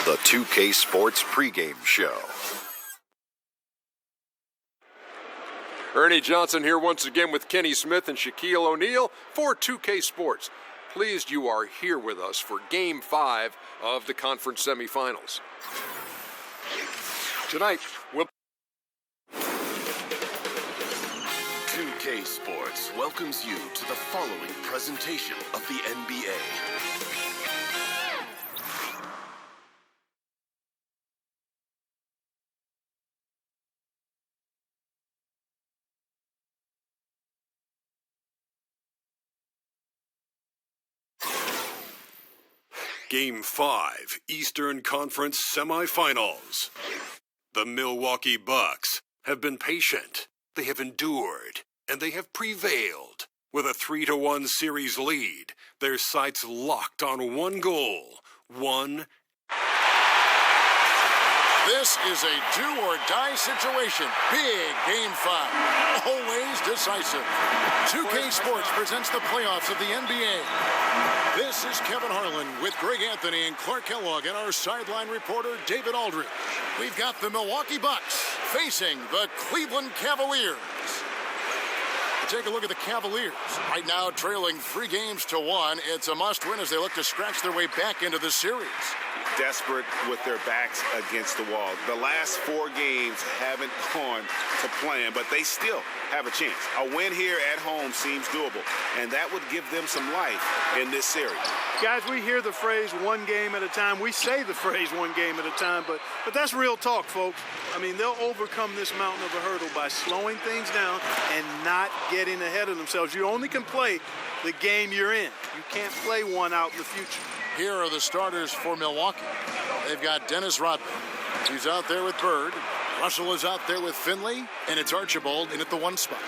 the 2K Sports pregame show. Ernie Johnson here once again with Kenny Smith and Shaquille O'Neal for 2K Sports. Pleased you are here with us for Game 5 of the conference semifinals. Tonight, we'll... 2K Sports welcomes you to the following presentation of the NBA. Game 5, Eastern Conference Semifinals. The Milwaukee Bucks have been patient, they have endured, and they have prevailed. With a 3-1 series lead, their sights locked on one goal, This is a do-or-die situation. Big Game 5. Always decisive. 2K Sports presents the playoffs of the NBA. This is Kevin Harlan with Greg Anthony and Clark Kellogg and our sideline reporter, David Aldridge. We've got the Milwaukee Bucks facing the Cleveland Cavaliers. Take a look at the Cavaliers. Right now trailing 3-1. It's a must-win as they look to scratch their way back into the series. Desperate with their backs against the wall. The last 4 games haven't gone to plan, but they still have a chance. A win here at home seems doable, and that would give them some life in this series. Guys, we hear the phrase one game at a time. We say the phrase one game at a time, but that's real talk, folks. I mean, they'll overcome this mountain of a hurdle by slowing things down and not getting ahead of themselves. You only can play the game you're in. You can't play one out in the future. Here are the starters for Milwaukee. They've got Dennis Rodman. He's out there with Bird. Russell is out there with Finley, and it's Archibald in at the 1 spot.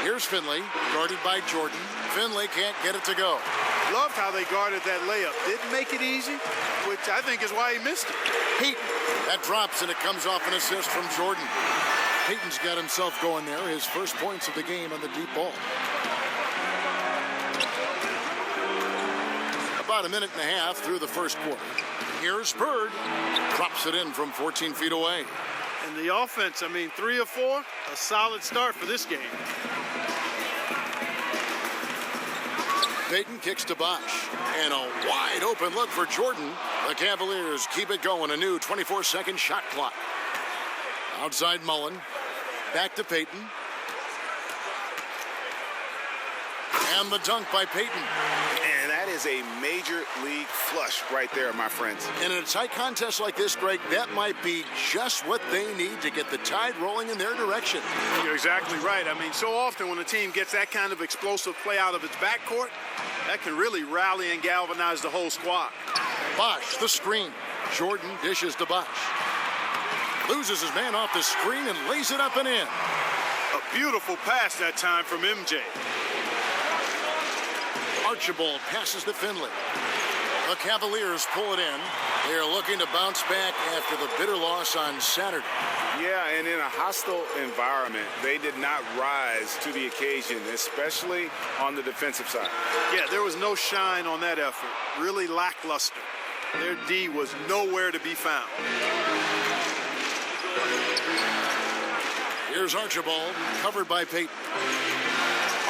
Here's Finley, guarded by Jordan. Finley can't get it to go. Loved how they guarded that layup. Didn't make it easy, which I think is why he missed it. Peyton, that drops, and it comes off an assist from Jordan. Peyton's got himself going there, his first points of the game on the deep ball. About a minute and a half through the first quarter. Here's Bird. Drops it in from 14 feet away. And the offense, 3 or 4, a solid start for this game. Peyton kicks to Bosh. And a wide open look for Jordan. The Cavaliers keep it going. A new 24-second shot clock. Outside Mullen. Back to Peyton. And the dunk by Peyton. And that is a major league flush right there, my friends. And in a tight contest like this, Greg, that might be just what they need to get the tide rolling in their direction. You're exactly right. So often when a team gets that kind of explosive play out of its backcourt, that can really rally and galvanize the whole squad. Bosh, the screen. Jordan dishes to Bosh. Loses his man off the screen and lays it up and in. A beautiful pass that time from MJ. Archibald passes to Finley. The Cavaliers pull it in. They are looking to bounce back after the bitter loss on Saturday. Yeah, and in a hostile environment, they did not rise to the occasion, especially on the defensive side. Yeah, there was no shine on that effort. Really lackluster. Their D was nowhere to be found. Here's Archibald, covered by Peyton.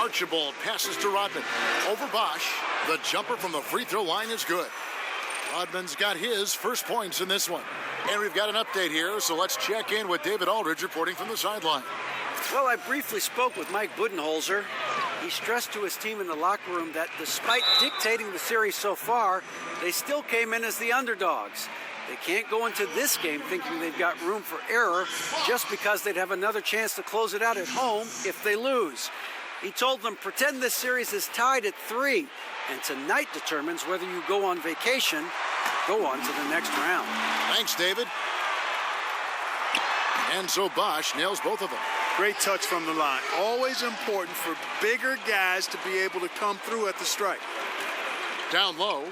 Archibald passes to Rodman. Over Bosh. The jumper from the free throw line is good. Rodman's got his first points in this one. And we've got an update here, so let's check in with David Aldridge reporting from the sideline. Well, I briefly spoke with Mike Budenholzer. He stressed to his team in the locker room that despite dictating the series so far, they still came in as the underdogs. They can't go into this game thinking they've got room for error just because they'd have another chance to close it out at home if they lose. He told them, pretend this series is tied at 3, and tonight determines whether you go on vacation, go on to the next round. Thanks, David. And so Bosh nails both of them. Great touch from the line. Always important for bigger guys to be able to come through at the strike. Down low.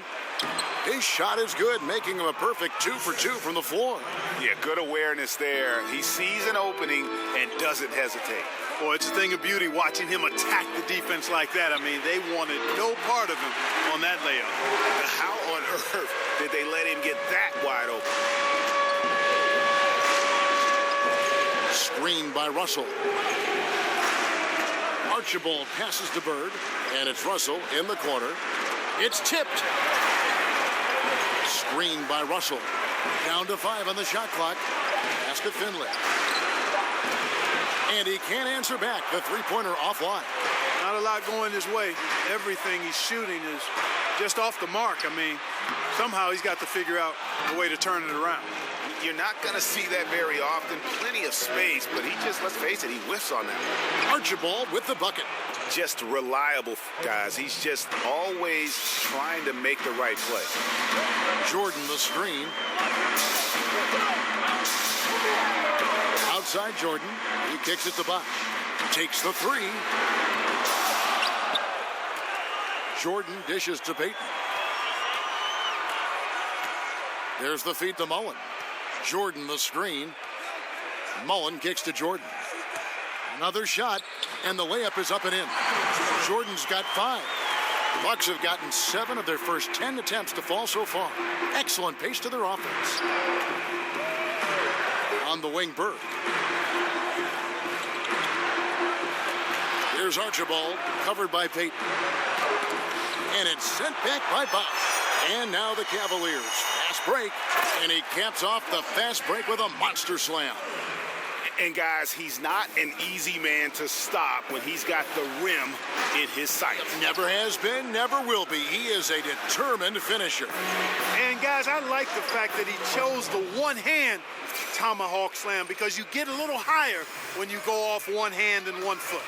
His shot is good, making him a perfect 2 for 2 from the floor. Yeah, good awareness there. He sees an opening and doesn't hesitate. Boy, it's a thing of beauty watching him attack the defense like that. I mean, they wanted no part of him on that layup. The earth did they let him get that wide open? Screen by Russell. Archibald passes to Bird, and it's Russell in the corner. It's tipped. Screen by Russell. Down to 5 on the shot clock. Pass to Finley. And he can't answer back. The three-pointer offline. Not a lot going his way. Everything he's shooting is just off the mark. I mean, somehow he's got to figure out a way to turn it around. You're not going to see that very often. Plenty of space, but he just, let's face it, he whiffs on that. Archibald with the bucket. Just reliable, guys. He's just always trying to make the right play. Jordan the screen. Outside Jordan. He kicks it to Bosch. Takes the three. Jordan dishes to Payton. There's the feed to Mullen. Jordan the screen. Mullen kicks to Jordan. Another shot, and the layup is up and in. Jordan's got 5. Bucks have gotten 7 of their first 10 attempts to fall so far. Excellent pace to their offense. On the wing, Bird. Here's Archibald, covered by Payton. And it's sent back by Bosch. And now the Cavaliers. Fast break, and he caps off the fast break with a monster slam. And guys, he's not an easy man to stop when he's got the rim in his sight. Never has been, never will be. He is a determined finisher. And guys, I like the fact that he chose the one-hand tomahawk slam because you get a little higher when you go off one hand and one foot.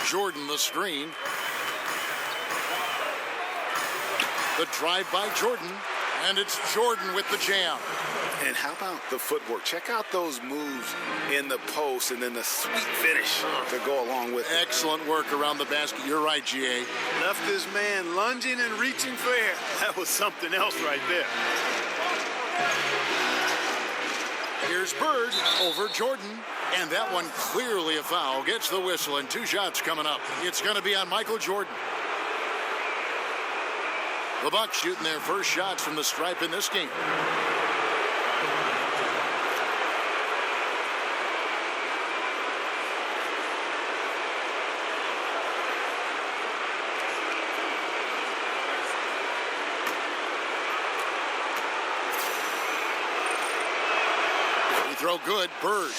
Jordan the screen. The drive by Jordan, and it's Jordan with the jam. And how about the footwork? Check out those moves in the post and then the sweet finish to go along with it. Excellent work around the basket. You're right, GA. Left his man lunging and reaching for air. That was something else right there. Here's Bird over Jordan. And that one clearly a foul. Gets the whistle, and 2 shots coming up. It's going to be on Michael Jordan. The Bucks shooting their first shots from the stripe in this game. Free throw good, Bird.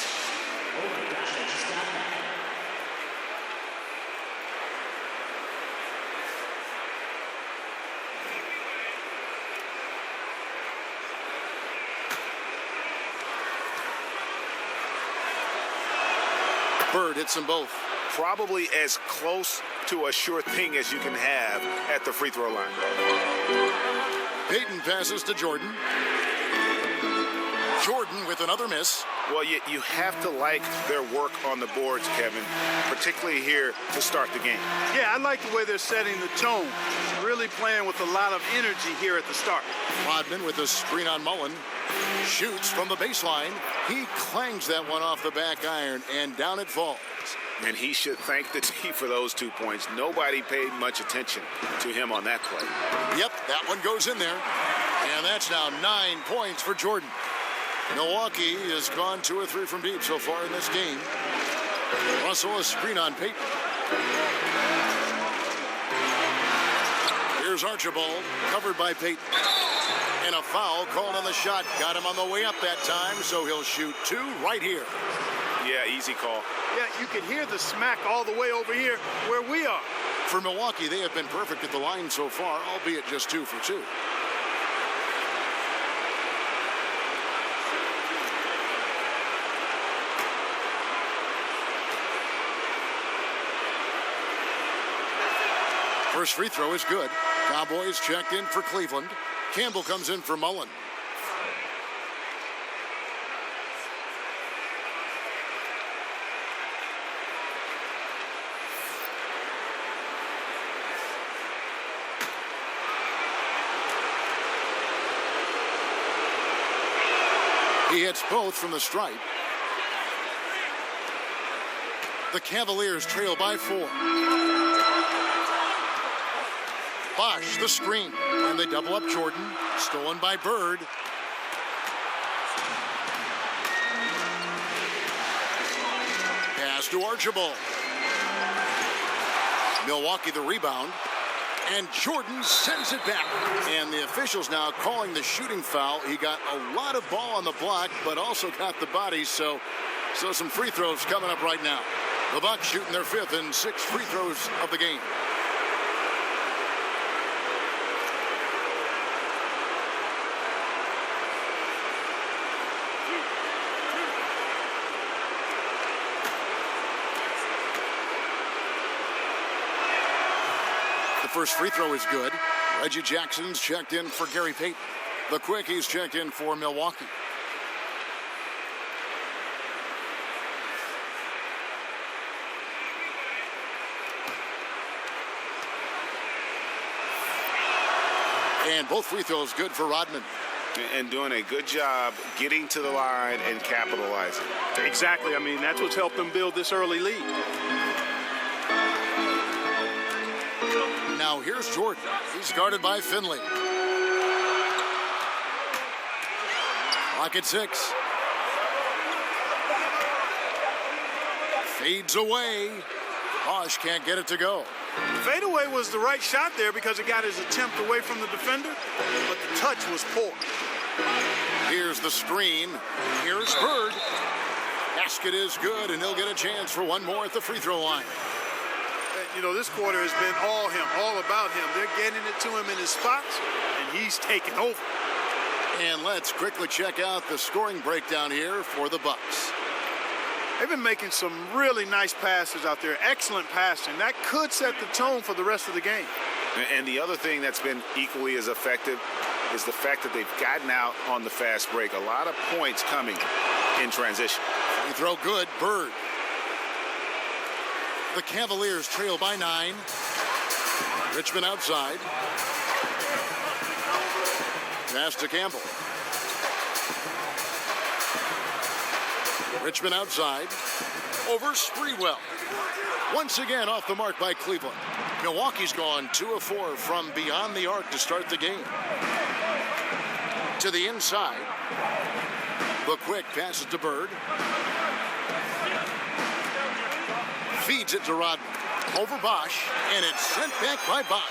Bird hits them both. Probably as close to a sure thing as you can have at the free throw line. Payton passes to Jordan. Jordan with another miss. Well, you have to like their work on the boards, Kevin, particularly here to start the game. Yeah, I like the way they're setting the tone. Really playing with a lot of energy here at the start. Rodman with a screen on Mullen. Shoots from the baseline. He clangs that one off the back iron, and down it falls. And he should thank the team for those 2 points. Nobody paid much attention to him on that play. Yep, that one goes in there. And that's now 9 points for Jordan. Milwaukee has gone 2 or 3 from deep so far in this game. Russell a screen on Payton. Here's Archibald, covered by Payton. And a foul called on the shot. Got him on the way up that time, so he'll shoot 2 right here. Yeah, easy call. Yeah, you can hear the smack all the way over here where we are. For Milwaukee, they have been perfect at the line so far, albeit just 2 for 2. First free throw is good. Cowboys checked in for Cleveland. Campbell comes in for Mullen. He hits both from the stripe. The Cavaliers trail by 4. Bosch, the screen. And they double up Jordan. Stolen by Bird. Pass to Archibald. Milwaukee the rebound. And Jordan sends it back. And the officials now calling the shooting foul. He got a lot of ball on the block, but also got the body. So some free throws coming up right now. The Bucks shooting their 5th and 6th free throws of the game. The first free throw is good. Reggie Jackson's checked in for Gary Payton. The Quickies checked in for Milwaukee. And both free throws good for Rodman. And doing a good job getting to the line and capitalizing. Exactly. I mean, that's what's helped them build this early lead. Now here's Jordan. He's guarded by Finley. Clock at 6. Fades away. Bosch can't get it to go. The fadeaway was the right shot there because it got his attempt away from the defender, but the touch was poor. Here's the screen. Here's Bird. Basket is good, and he'll get a chance for one more at the free throw line. You know, this quarter has been all him, all about him. They're getting it to him in his spots, and he's taking over. And let's quickly check out the scoring breakdown here for the Bucks. They've been making some really nice passes out there. Excellent passing. That could set the tone for the rest of the game. And the other thing that's been equally as effective is the fact that they've gotten out on the fast break. A lot of points coming in transition. Free throw good. Bird. The Cavaliers trail by 9. Richmond outside. Pass to Campbell. Richmond outside. Over Sprewell. Once again off the mark by Cleveland. Milwaukee's gone 2 of 4 from beyond the arc to start the game. To the inside. The quick passes to Bird. Feeds it to Rodman. Over Bosch. And it's sent back by Bosch.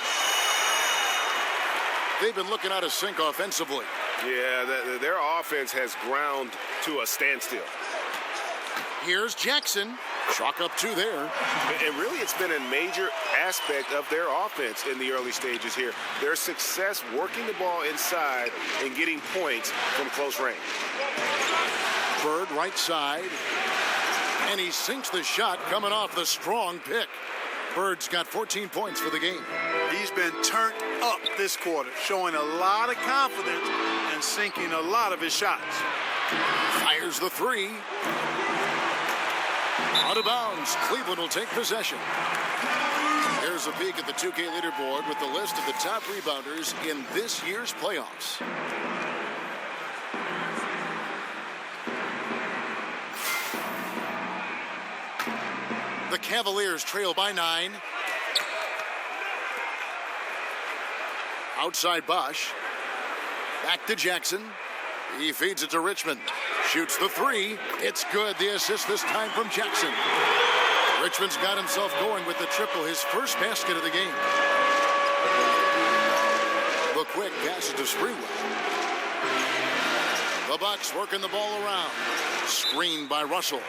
They've been looking out of sync offensively. Yeah, their offense has ground to a standstill. Here's Jackson. Chalk up 2 there. And really, it's been a major aspect of their offense in the early stages here. Their success working the ball inside and getting points from close range. Bird right side. And he sinks the shot coming off the strong pick. Bird's got 14 points for the game. He's been turned up this quarter, showing a lot of confidence and sinking a lot of his shots. Fires the 3. Out of bounds. Cleveland will take possession. Here's a peek at the 2K leaderboard with the list of the top rebounders in this year's playoffs. The Cavaliers trail by 9. Outside Bosch. Back to Jackson. He feeds it to Richmond. Shoots the 3. It's good. The assist this time from Jackson. Richmond's got himself going with the triple, his first basket of the game. The quick pass to Sprewell. The Bucks working the ball around. Screened by Russell.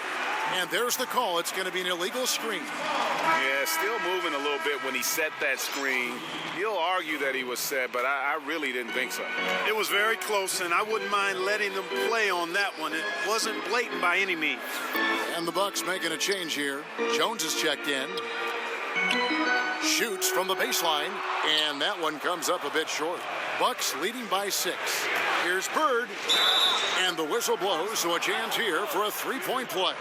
And there's the call. It's going to be an illegal screen. Yeah, still moving a little bit when he set that screen. He'll argue that he was set, but I really didn't think so. It was very close, and I wouldn't mind letting them play on that one. It wasn't blatant by any means. And the Bucks making a change here. Jones is checked in. Shoots from the baseline, and that one comes up a bit short. Bucks leading by 6. Here's Bird, and the whistle blows, so a chance here for a 3-point play.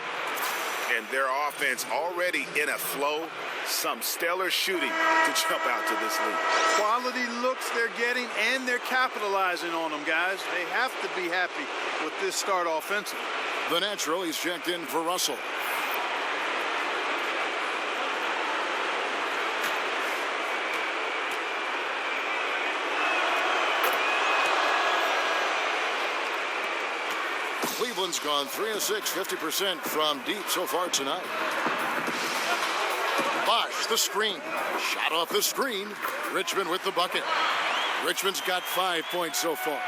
And their offense already in a flow. Some stellar shooting to jump out to this lead. Quality looks they're getting, and they're capitalizing on them, guys. They have to be happy with this start offensively. The natural, he's checked in for Russell. Cleveland's gone 3 of 6, 50% from deep so far tonight. Bosch, the screen. Shot off the screen. Richmond with the bucket. Richmond's got 5 points so far.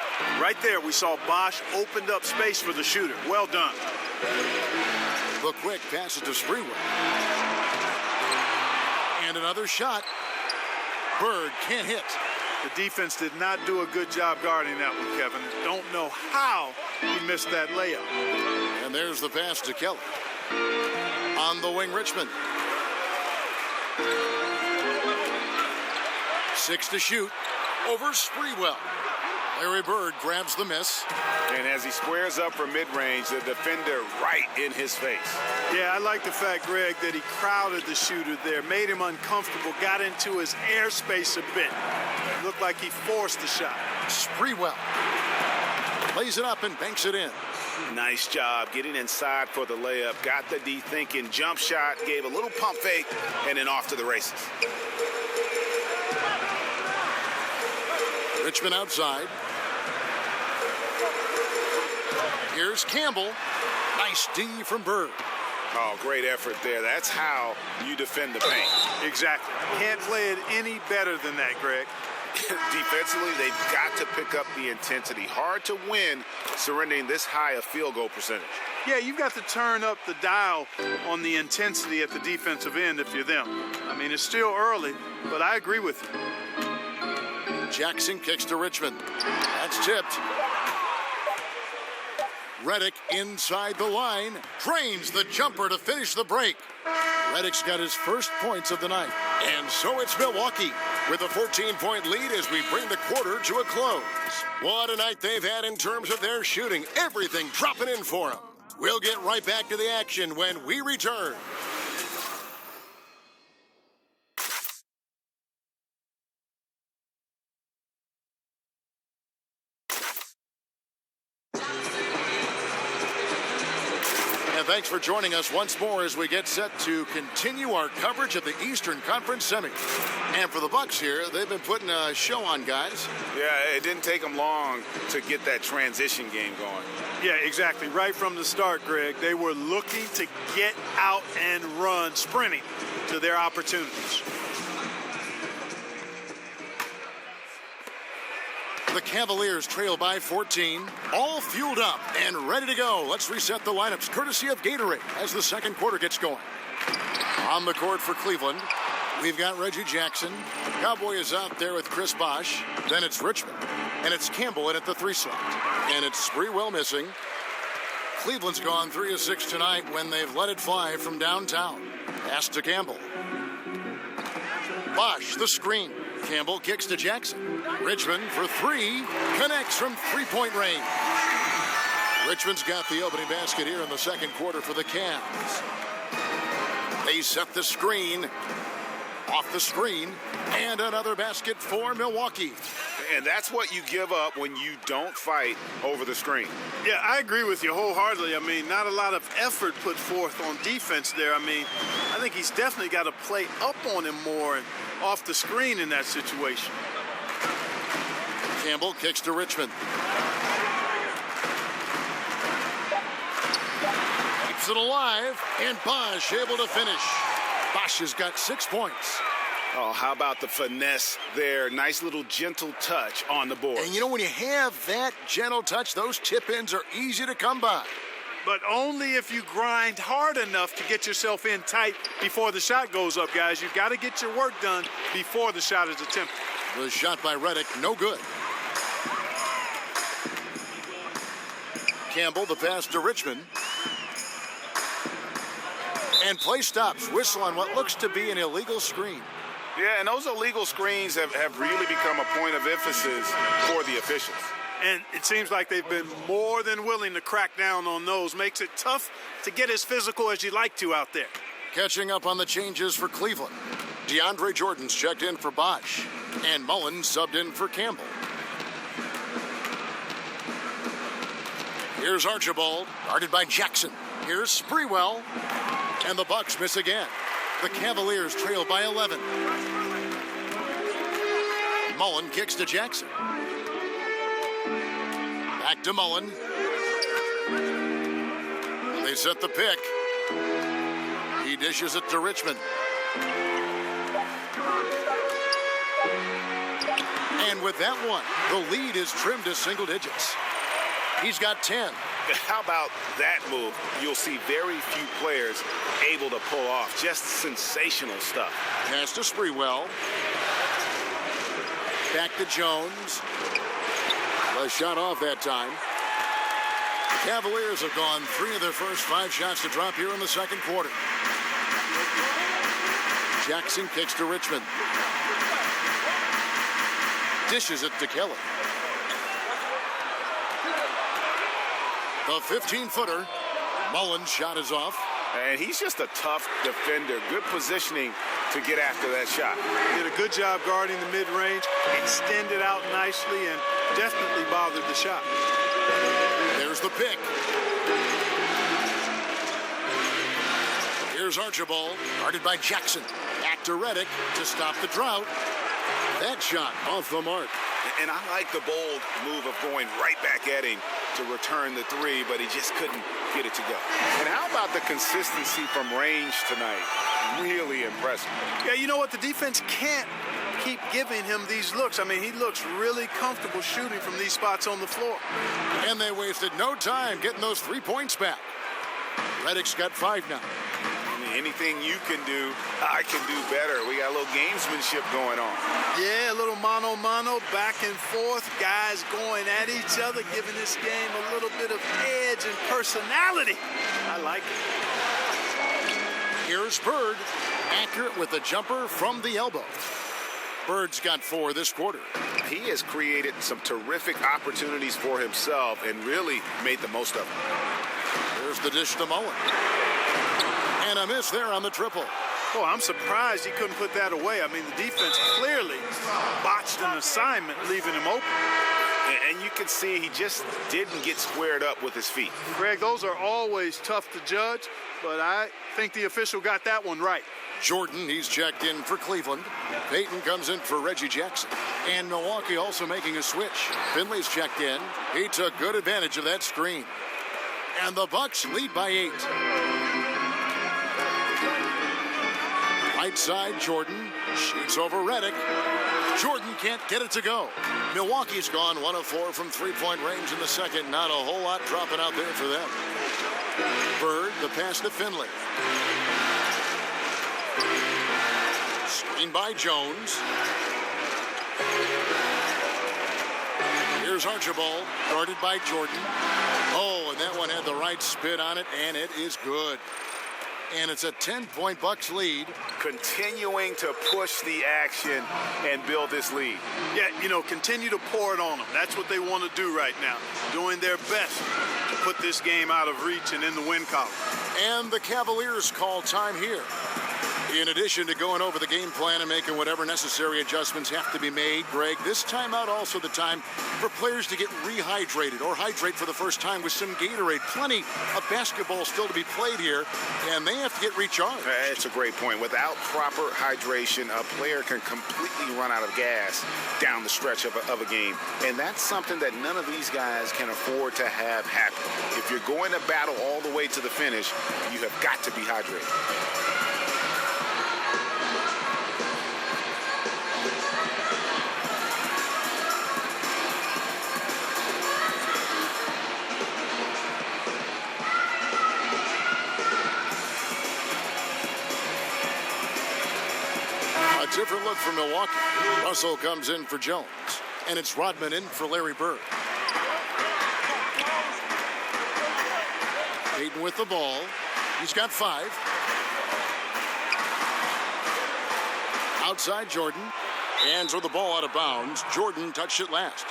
Right there, we saw Bosch opened up space for the shooter. Well done. The quick passes to Sprewell. And another shot. Bird can't hit. The defense did not do a good job guarding that one, Kevin. Don't know how he missed that layup. And there's the pass to Kelly. On the wing, Richmond. 6 to shoot. Over Sprewell. Larry Bird grabs the miss. And as he squares up for mid-range, the defender right in his face. Yeah, I like the fact, Greg, that he crowded the shooter there, made him uncomfortable, got into his airspace a bit. Looked like he forced the shot. Sprewell lays it up and banks it in. Nice job getting inside for the layup. Got the D thinking. Jump shot, gave a little pump fake, and then off to the races. Richmond outside. Here's Campbell. Nice D from Bird. Oh, great effort there. That's how you defend the paint. Exactly. Can't play it any better than that, Greg. Defensively, they've got to pick up the intensity. Hard to win surrendering this high a field goal percentage. Yeah, you've got to turn up the dial on the intensity at the defensive end if you're them. I mean, it's still early, but I agree with you. Jackson kicks to Richmond. That's tipped. Reddick inside the line. Drains the jumper to finish the break. Reddick's got his first points of the night. And so it's Milwaukee with a 14-point lead as we bring the quarter to a close. What a night they've had in terms of their shooting. Everything dropping in for them. We'll get right back to the action when we return. Thanks for joining us once more as we get set to continue our coverage of the Eastern Conference Semis. And for the Bucks here, they've been putting a show on, guys. Yeah, it didn't take them long to get that transition game going. Yeah, exactly. Right from the start, Greg, they were looking to get out and run, sprinting to their opportunities. The Cavaliers trail by 14, all fueled up and ready to go. Let's reset the lineups courtesy of Gatorade as the second quarter gets going. On the court for Cleveland, we've got Reggie Jackson. Cowboy is out there with Chris Bosh. Then it's Richmond, and it's Campbell in at the 3 slot. And it's Sprewell missing. Cleveland's gone 3 of 6 tonight when they've let it fly from downtown. Pass to Campbell. Bosh, the screen. Campbell kicks to Jackson. Richmond for 3, connects from three-point range. Richmond's got the opening basket here in the second quarter for the Cavs. They set the screen, off the screen, and another basket for Milwaukee. And that's what you give up when you don't fight over the screen. Yeah, I agree with you wholeheartedly. I mean, not a lot of effort put forth on defense there. I mean, I think he's definitely got to play up on him more and off the screen in that situation. Campbell kicks to Richmond. Keeps it alive, and Bosh able to finish. Bosh has got 6 points. Oh, how about the finesse there? Nice little gentle touch on the board. And you know, when you have that gentle touch, those tip-ins are easy to come by. But only if you grind hard enough to get yourself in tight before the shot goes up, guys. You've got to get your work done before the shot is attempted. The shot by Reddick, no good. Campbell, the pass to Richmond. And play stops. Whistle on what looks to be an illegal screen. Yeah, and those illegal screens have really become a point of emphasis for the officials. And it seems like they've been more than willing to crack down on those. Makes it tough to get as physical as you'd like to out there. Catching up on the changes for Cleveland. DeAndre Jordan's checked in for Bosh. And Mullen subbed in for Campbell. Here's Archibald, guarded by Jackson. Here's Sprewell. And the Bucks miss again. The Cavaliers trail by 11. Mullen kicks to Jackson. Back to Mullen. They set the pick. He dishes it to Richmond. And with that one, the lead is trimmed to single digits. He's got 10. How about that move? You'll see very few players able to pull off. Just sensational stuff. Pass to Sprewell. Back to Jones. A shot off that time. The Cavaliers have gone 3 of their first 5 shots to drop here in the second quarter. Jackson kicks to Richmond. Dishes it to Kelly. The 15-footer. Mullen's shot is off. And he's just a tough defender. Good positioning to get after that shot. Did a good job guarding the mid-range, extended out nicely, and definitely bothered the shot. There's the pick. Here's Archibald, guarded by Jackson. Back to Reddick to stop the drought. That shot off the mark. And I like the bold move of going right back at him to return the 3, but he just couldn't get it to go. And how about the consistency from range tonight? Really impressive. Yeah, you know what? The defense can't keep giving him these looks. I mean, he looks really comfortable shooting from these spots on the floor. And they wasted no time getting those 3 points back. Reddick's got 5 now. Anything you can do, I can do better. We got a little gamesmanship going on. Yeah, a little mano-mano, back and forth, guys going at each other, giving this game a little bit of edge and personality. I like it. Here's Bird, accurate with a jumper from the elbow. Bird's got 4 this quarter. He has created some terrific opportunities for himself and really made the most of them. Here's the dish to Mullen. And a miss there on the triple. Oh, I'm surprised he couldn't put that away. I mean, the defense clearly botched an assignment, leaving him open. And you can see he just didn't get squared up with his feet. Greg, those are always tough to judge, but I think the official got that one right. Jordan, he's checked in for Cleveland. Payton comes in for Reggie Jackson. And Milwaukee also making a switch. Finley's checked in. He took good advantage of that screen. And the Bucks lead by 8. Right side, Jordan shoots over Reddick. Jordan can't get it to go. Milwaukee's gone 1 of 4 from 3-point range in the second. Not a whole lot dropping out there for them. Bird, the pass to Finley. Screen by Jones. Here's Archibald, guarded by Jordan. Oh, and that one had the right spin on it, and it is good. And it's a 10-point Bucks lead. Continuing to push the action and build this lead. Yeah, you know, continue to pour it on them. That's what they want to do right now. Doing their best to put this game out of reach and in the win column. And the Cavaliers call time here. In addition to going over the game plan and making whatever necessary adjustments have to be made, Greg, this timeout also the time for players to get rehydrated or hydrate for the first time with some Gatorade. Plenty of basketball still to be played here, and they have to get recharged. It's a great point. Without proper hydration, a player can completely run out of gas down the stretch of a game. And that's something that none of these guys can afford to have happen. If you're going to battle all the way to the finish, you have got to be hydrated. Different look for Milwaukee. Russell comes in for Jones. And it's Rodman in for Larry Bird. Payton with the ball. He's got 5. Outside Jordan. Hands with the ball out of bounds. Jordan touched it last.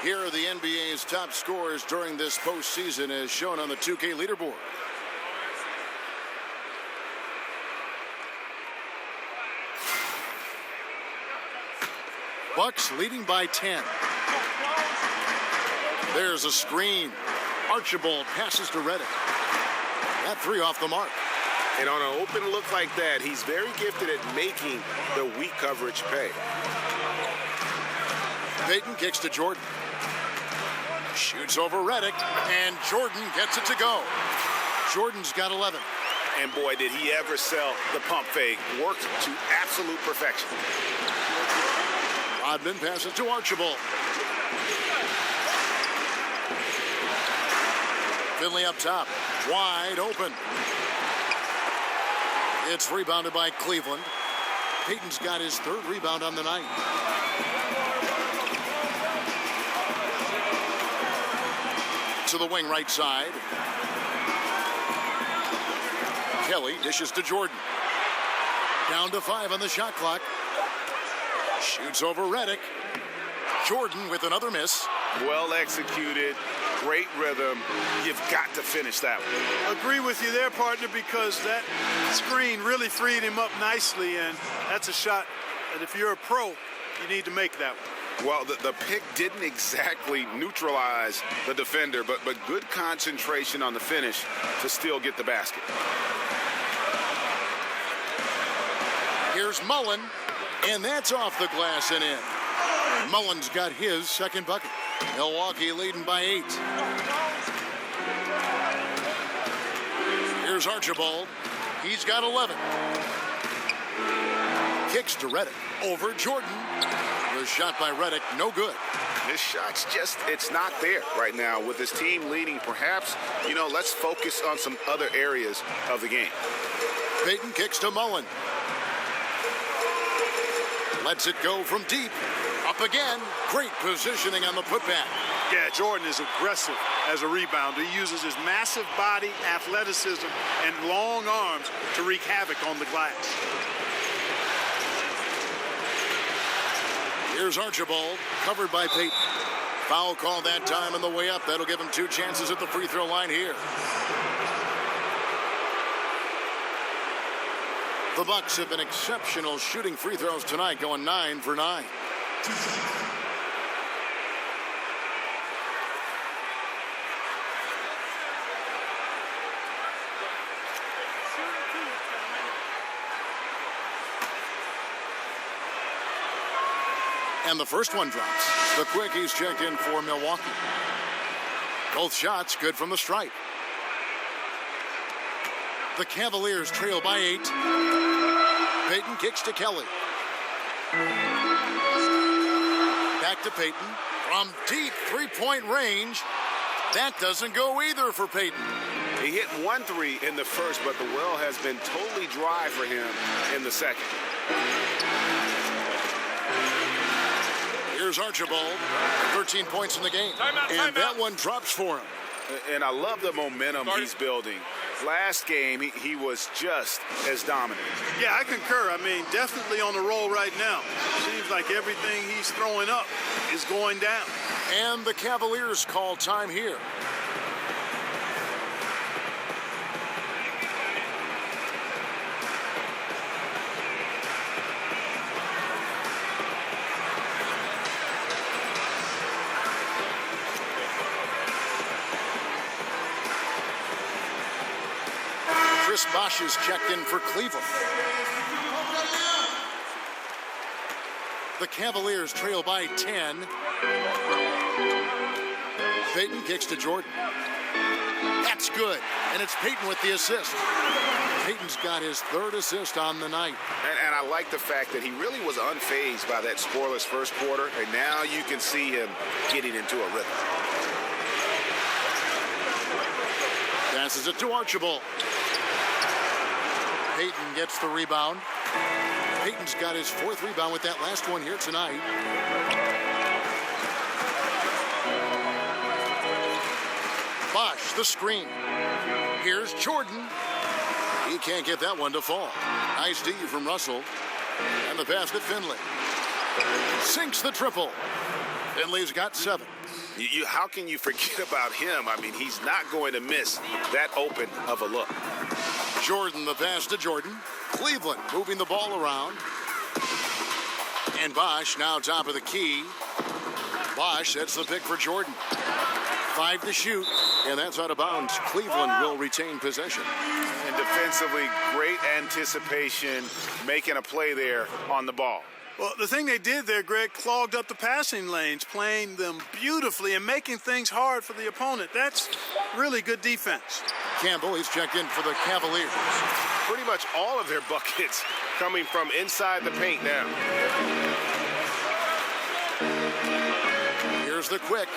Here are the NBA's top scorers during this postseason as shown on the 2K leaderboard. Bucks leading by 10. There's a screen. Archibald passes to Reddick. That 3 off the mark. And on an open look like that, he's very gifted at making the weak coverage pay. Payton kicks to Jordan. Shoots over Redick, and Jordan gets it to go. Jordan's got 11. And boy, did he ever sell the pump fake. Worked to absolute perfection. Rodman passes to Archibald. Finley up top, wide open. It's rebounded by Cleveland. Payton's got his third rebound on the night. To the wing right side. Kelly dishes to Jordan. Down to 5 on the shot clock. Shoots over Redick. Jordan with another miss. Well executed. Great rhythm. You've got to finish that one. Agree with you there, partner, because that screen really freed him up nicely, and that's a shot that if you're a pro, you need to make that one. Well, the pick didn't exactly neutralize the defender, but good concentration on the finish to still get the basket. Here's Mullen, and that's off the glass and in. Mullen's got his second bucket. Milwaukee leading by 8. Here's Archibald. He's got 11. Kicks to Redick. Over Jordan. The shot by Redick, no good. This shot's just, it's not there right now. With his team leading, perhaps, let's focus on some other areas of the game. Payton kicks to Mullen. Lets it go from deep. Up again. Great positioning on the putback. Yeah, Jordan is aggressive as a rebounder. He uses his massive body, athleticism, and long arms to wreak havoc on the glass. Here's Archibald, covered by Payton. Foul call that time on the way up. That'll give him 2 chances at the free throw line here. The Bucks have been exceptional shooting free throws tonight, going 9 for 9. And the first one drops. The quickies checked in for Milwaukee. Both shots good from the stripe. The Cavaliers trail by 8. Payton kicks to Kelly. Back to Payton. From deep three-point range. That doesn't go either for Payton. He hit 1 3 in the first, but the well has been totally dry for him in the second. Here's Archibald. 13 points in the game. And that one drops for him. And I love the momentum he's building. Last game, he was just as dominant. Yeah, I concur. I mean, definitely on the roll right now. Seems like everything he's throwing up is going down. And the Cavaliers call time here. Chris Bosh is checked in for Cleveland. The Cavaliers trail by 10. Payton kicks to Jordan. That's good. And it's Payton with the assist. Payton's got his third assist on the night. And I like the fact that he really was unfazed by that scoreless first quarter. And now you can see him getting into a rhythm. Passes it to Archibald. Payton gets the rebound. Payton's got his 4th rebound with that last one here tonight. Bosh, the screen. Here's Jordan. He can't get that one to fall. Nice D from Russell. And the pass to Finley. Sinks the triple. Finley's got 7. How can you forget about him? I mean, he's not going to miss that open of a look. Jordan, the pass to Jordan. Cleveland moving the ball around. And Bosh now top of the key. Bosh sets the pick for Jordan. 5 to shoot, and that's out of bounds. Cleveland will retain possession. And defensively, great anticipation, making a play there on the ball. Well, the thing they did there, Greg, clogged up the passing lanes, playing them beautifully and making things hard for the opponent. That's really good defense. Campbell, he's checked in for the Cavaliers. Pretty much all of their buckets coming from inside the paint now. Here's the quick.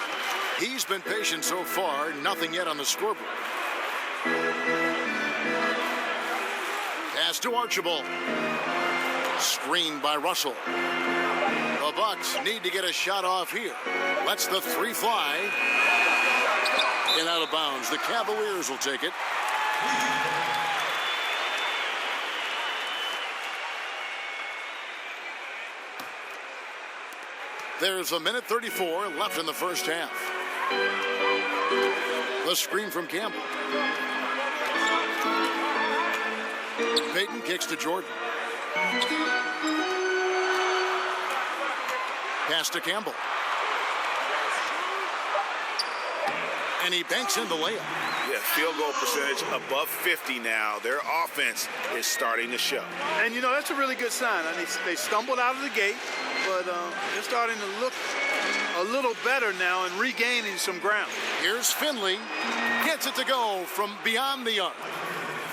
He's been patient so far, nothing yet on the scoreboard. Pass to Archibald. Screened by Russell. The Bucks need to get a shot off here. Lets the three fly. And out of bounds. The Cavaliers will take it. There's a minute 34 left in the first half. The screen from Campbell. Payton kicks to Jordan. Pass to Campbell. And he banks in the layup. Yeah, field goal percentage above 50 now. Their offense is starting to show. And, you know, that's a really good sign. I mean, they stumbled out of the gate, but they're starting to look a little better now and regaining some ground. Here's Finley. Gets it to go from beyond the arc.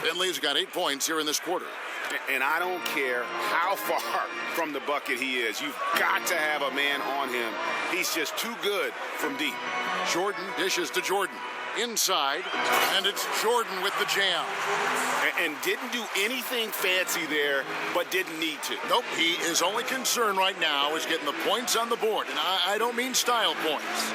Finley's got 8 points here in this quarter. And I don't care how far from the bucket he is. You've got to have a man on him. He's just too good from deep. Jordan dishes to Jordan. Inside, and it's Jordan with the jam. And didn't do anything fancy there, but didn't need to. Nope, his only concern right now is getting the points on the board. And I don't mean style points.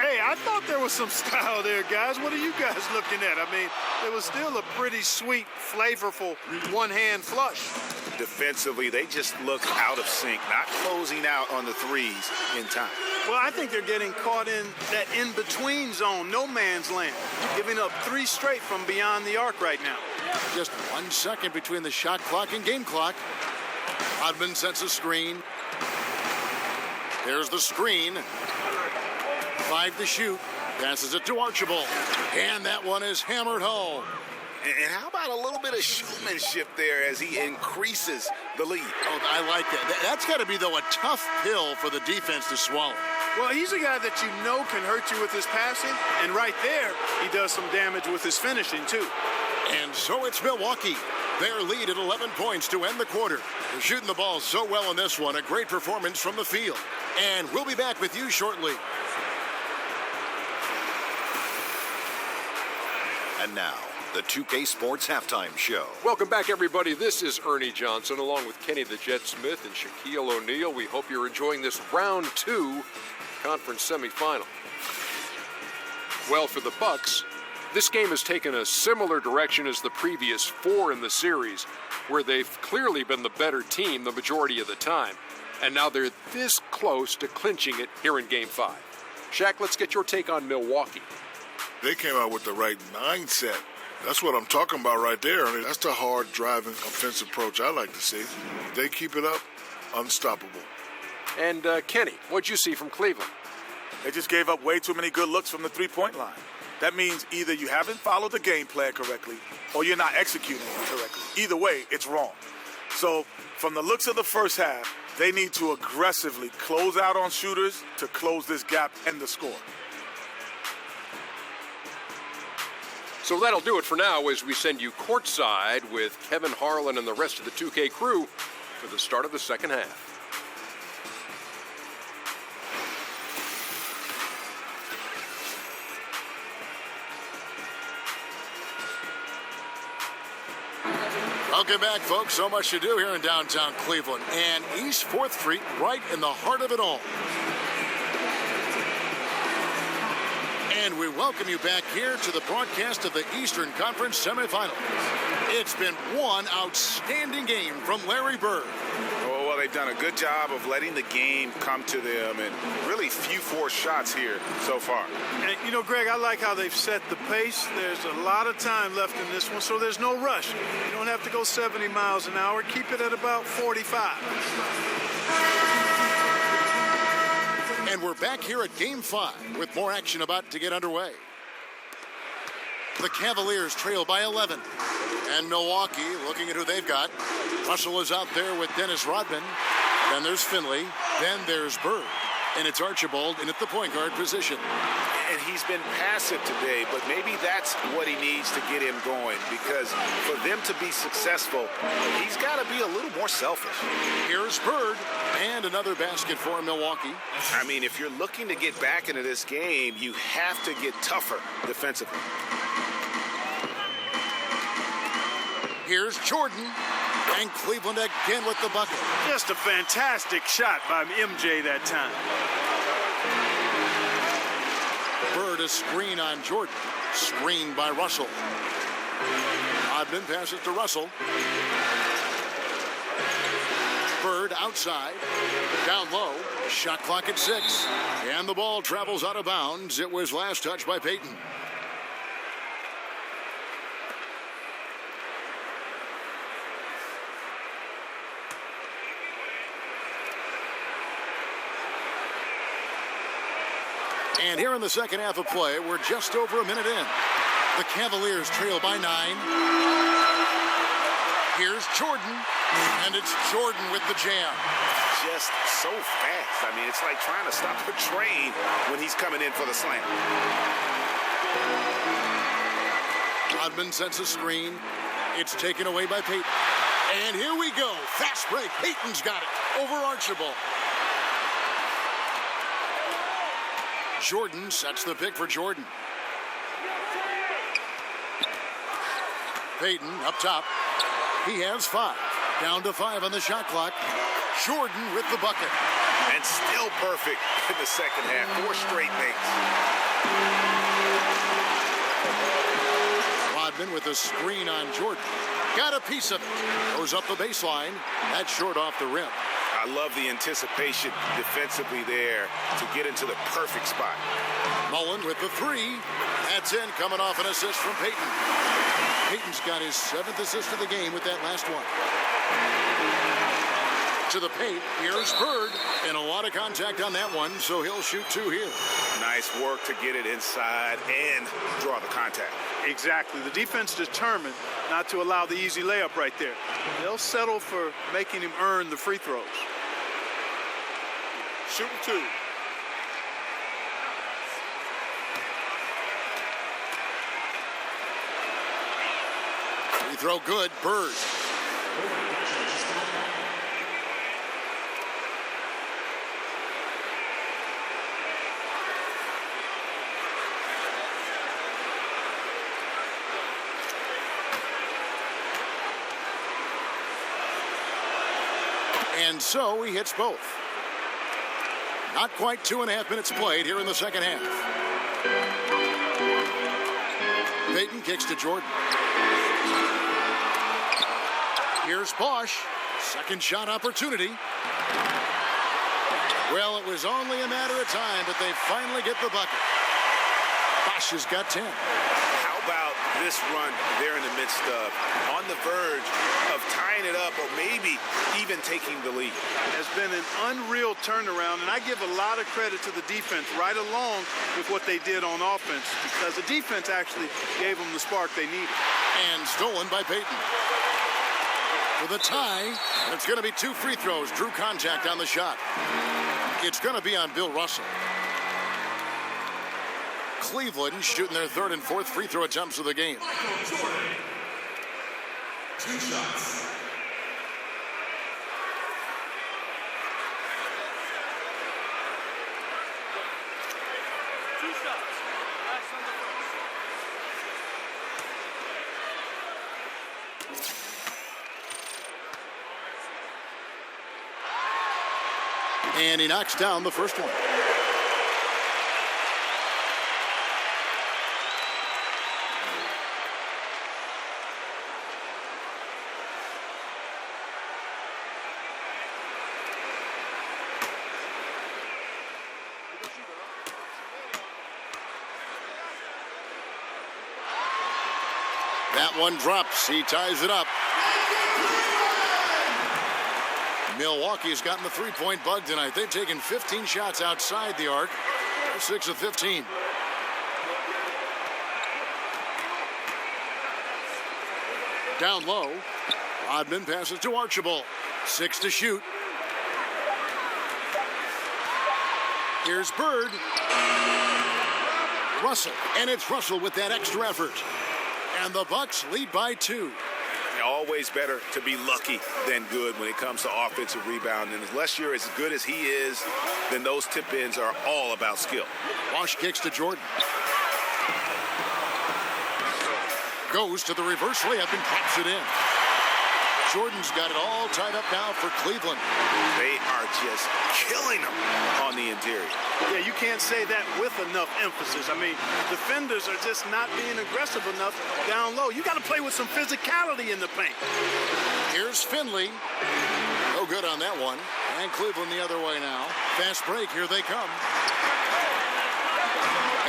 Hey, I thought there was some style there, guys. What are you guys looking at? I mean, it was still a pretty sweet, flavorful one-hand flush. Defensively, they just look out of sync, not closing out on the threes in time. Well, I think they're getting caught in that in-between zone, no man's land, giving up 3 straight from beyond the arc right now. Just 1 second between the shot clock and game clock. Hodman sets a screen. There's the screen. 5 to shoot. Passes it to Archibald. And that one is hammered home. And how about a little bit of showmanship there as he increases the lead? Oh, I like that. That's got to be, though, a tough pill for the defense to swallow. Well, he's a guy that you know can hurt you with his passing, and right there, he does some damage with his finishing, too. And so it's Milwaukee. Their lead at 11 points to end the quarter. They're shooting the ball so well in this one. A great performance from the field. And we'll be back with you shortly. And now, the 2K Sports Halftime Show. Welcome back, everybody. This is Ernie Johnson, along with Kenny the Jet Smith and Shaquille O'Neal. We hope you're enjoying this round 2 conference semifinal. Well, for the Bucks, this game has taken a similar direction as the previous 4 in the series, where they've clearly been the better team the majority of the time. And now they're this close to clinching it here in Game 5. Shaq, let's get your take on Milwaukee. They came out with the right mindset. That's what I'm talking about right there. I mean, that's the hard driving offensive approach I like to see. If they keep it up, unstoppable. And Kenny, what'd you see from Cleveland? They just gave up way too many good looks from the three-point line. That means either you haven't followed the game plan correctly or you're not executing it correctly. Either way, it's wrong. So from the looks of the first half, they need to aggressively close out on shooters to close this gap and the score. So that'll do it for now as we send you courtside with Kevin Harlan and the rest of the 2K crew for the start of the second half. Welcome back, folks. So much to do here in downtown Cleveland and East 4th Street, right in the heart of it all. And we welcome you back here to the broadcast of the Eastern Conference semifinals. It's been one outstanding game from Larry Bird. Oh, well, they've done a good job of letting the game come to them, and really few forced shots here so far. And, you know, Greg, I like how they've set the pace. There's a lot of time left in this one, so there's no rush. You don't have to go 70 miles an hour. Keep it at about 45. And we're back here at Game 5 with more action about to get underway. The Cavaliers trail by 11. And Milwaukee, looking at who they've got. Russell is out there with Dennis Rodman. Then there's Finley. Then there's Bird. And it's Archibald in at the point guard position. And he's been passive today, but maybe that's what he needs to get him going, because for them to be successful, he's got to be a little more selfish. Here's Bird, and another basket for Milwaukee. I mean, if you're looking to get back into this game, you have to get tougher defensively. Here's Jordan, and Cleveland again with the bucket. Just a fantastic shot by MJ that time. Bird, a screen on Jordan. Screened by Russell. Rodman passes to Russell. Bird outside. Down low. Shot clock at 6. And the ball travels out of bounds. It was last touched by Payton. And here in the second half of play, we're just over a minute in. The Cavaliers trail by 9. Here's Jordan, and it's Jordan with the jam. Just so fast. I mean, it's like trying to stop a train when he's coming in for the slam. Rodman sets a screen. It's taken away by Payton. And here we go. Fast break. Payton's got it over Archibald. Jordan sets the pick for Jordan. Payton up top. He has 5. Down to 5 on the shot clock. Jordan with the bucket. And still perfect in the second half. 4 straight makes. Rodman with a screen on Jordan. Got a piece of it. Goes up the baseline. That's short off the rim. I love the anticipation defensively there to get into the perfect spot. Mullen with the 3. That's in, coming off an assist from Payton. Payton's got his 7th assist of the game with that last one. To the paint, here's Bird. And a lot of contact on that one, so he'll shoot 2 here. Nice work to get it inside and draw the contact. Exactly. The defense determined not to allow the easy layup right there. They'll settle for making him earn the free throws. Shooting 2. Free throw good. Bird. And so he hits both. Not quite 2.5 minutes played here in the second half. Payton kicks to Jordan. Here's Bosch. Second shot opportunity. Well, it was only a matter of time, but they finally get the bucket. Bosch has got 10. How about this run there in the midst of, on the verge of tying it up or maybe even taking the lead? Has been an unreal turnaround, and I give a lot of credit to the defense right along with what they did on offense, because the defense actually gave them the spark they needed. And stolen by Payton. With a tie, and it's going to be 2 free throws. Drew contact on the shot. It's going to be on Bill Russell. Cleveland shooting their 3rd and 4th free throw attempts of the game. 2 shots. And he knocks down the first one. That one drops. He ties it up. Milwaukee's gotten the three-point bug tonight. They've taken 15 shots outside the arc. 6 of 15. Down low. Rodman passes to Archibald. 6 to shoot. Here's Bird. Russell, and it's Russell with that extra effort. And the Bucks lead by 2. Always better to be lucky than good when it comes to offensive rebounding. Unless you're as good as he is, then those tip-ins are all about skill. Wash kicks to Jordan. Goes to the reverse layup and drops it in. Jordan's got it all tied up now for Cleveland. They are just killing them on the interior. Yeah, you can't say that with enough emphasis. I mean, defenders are just not being aggressive enough down low. You got to play with some physicality in the paint. Here's Finley. No good on that one. And Cleveland the other way now. Fast break, here they come.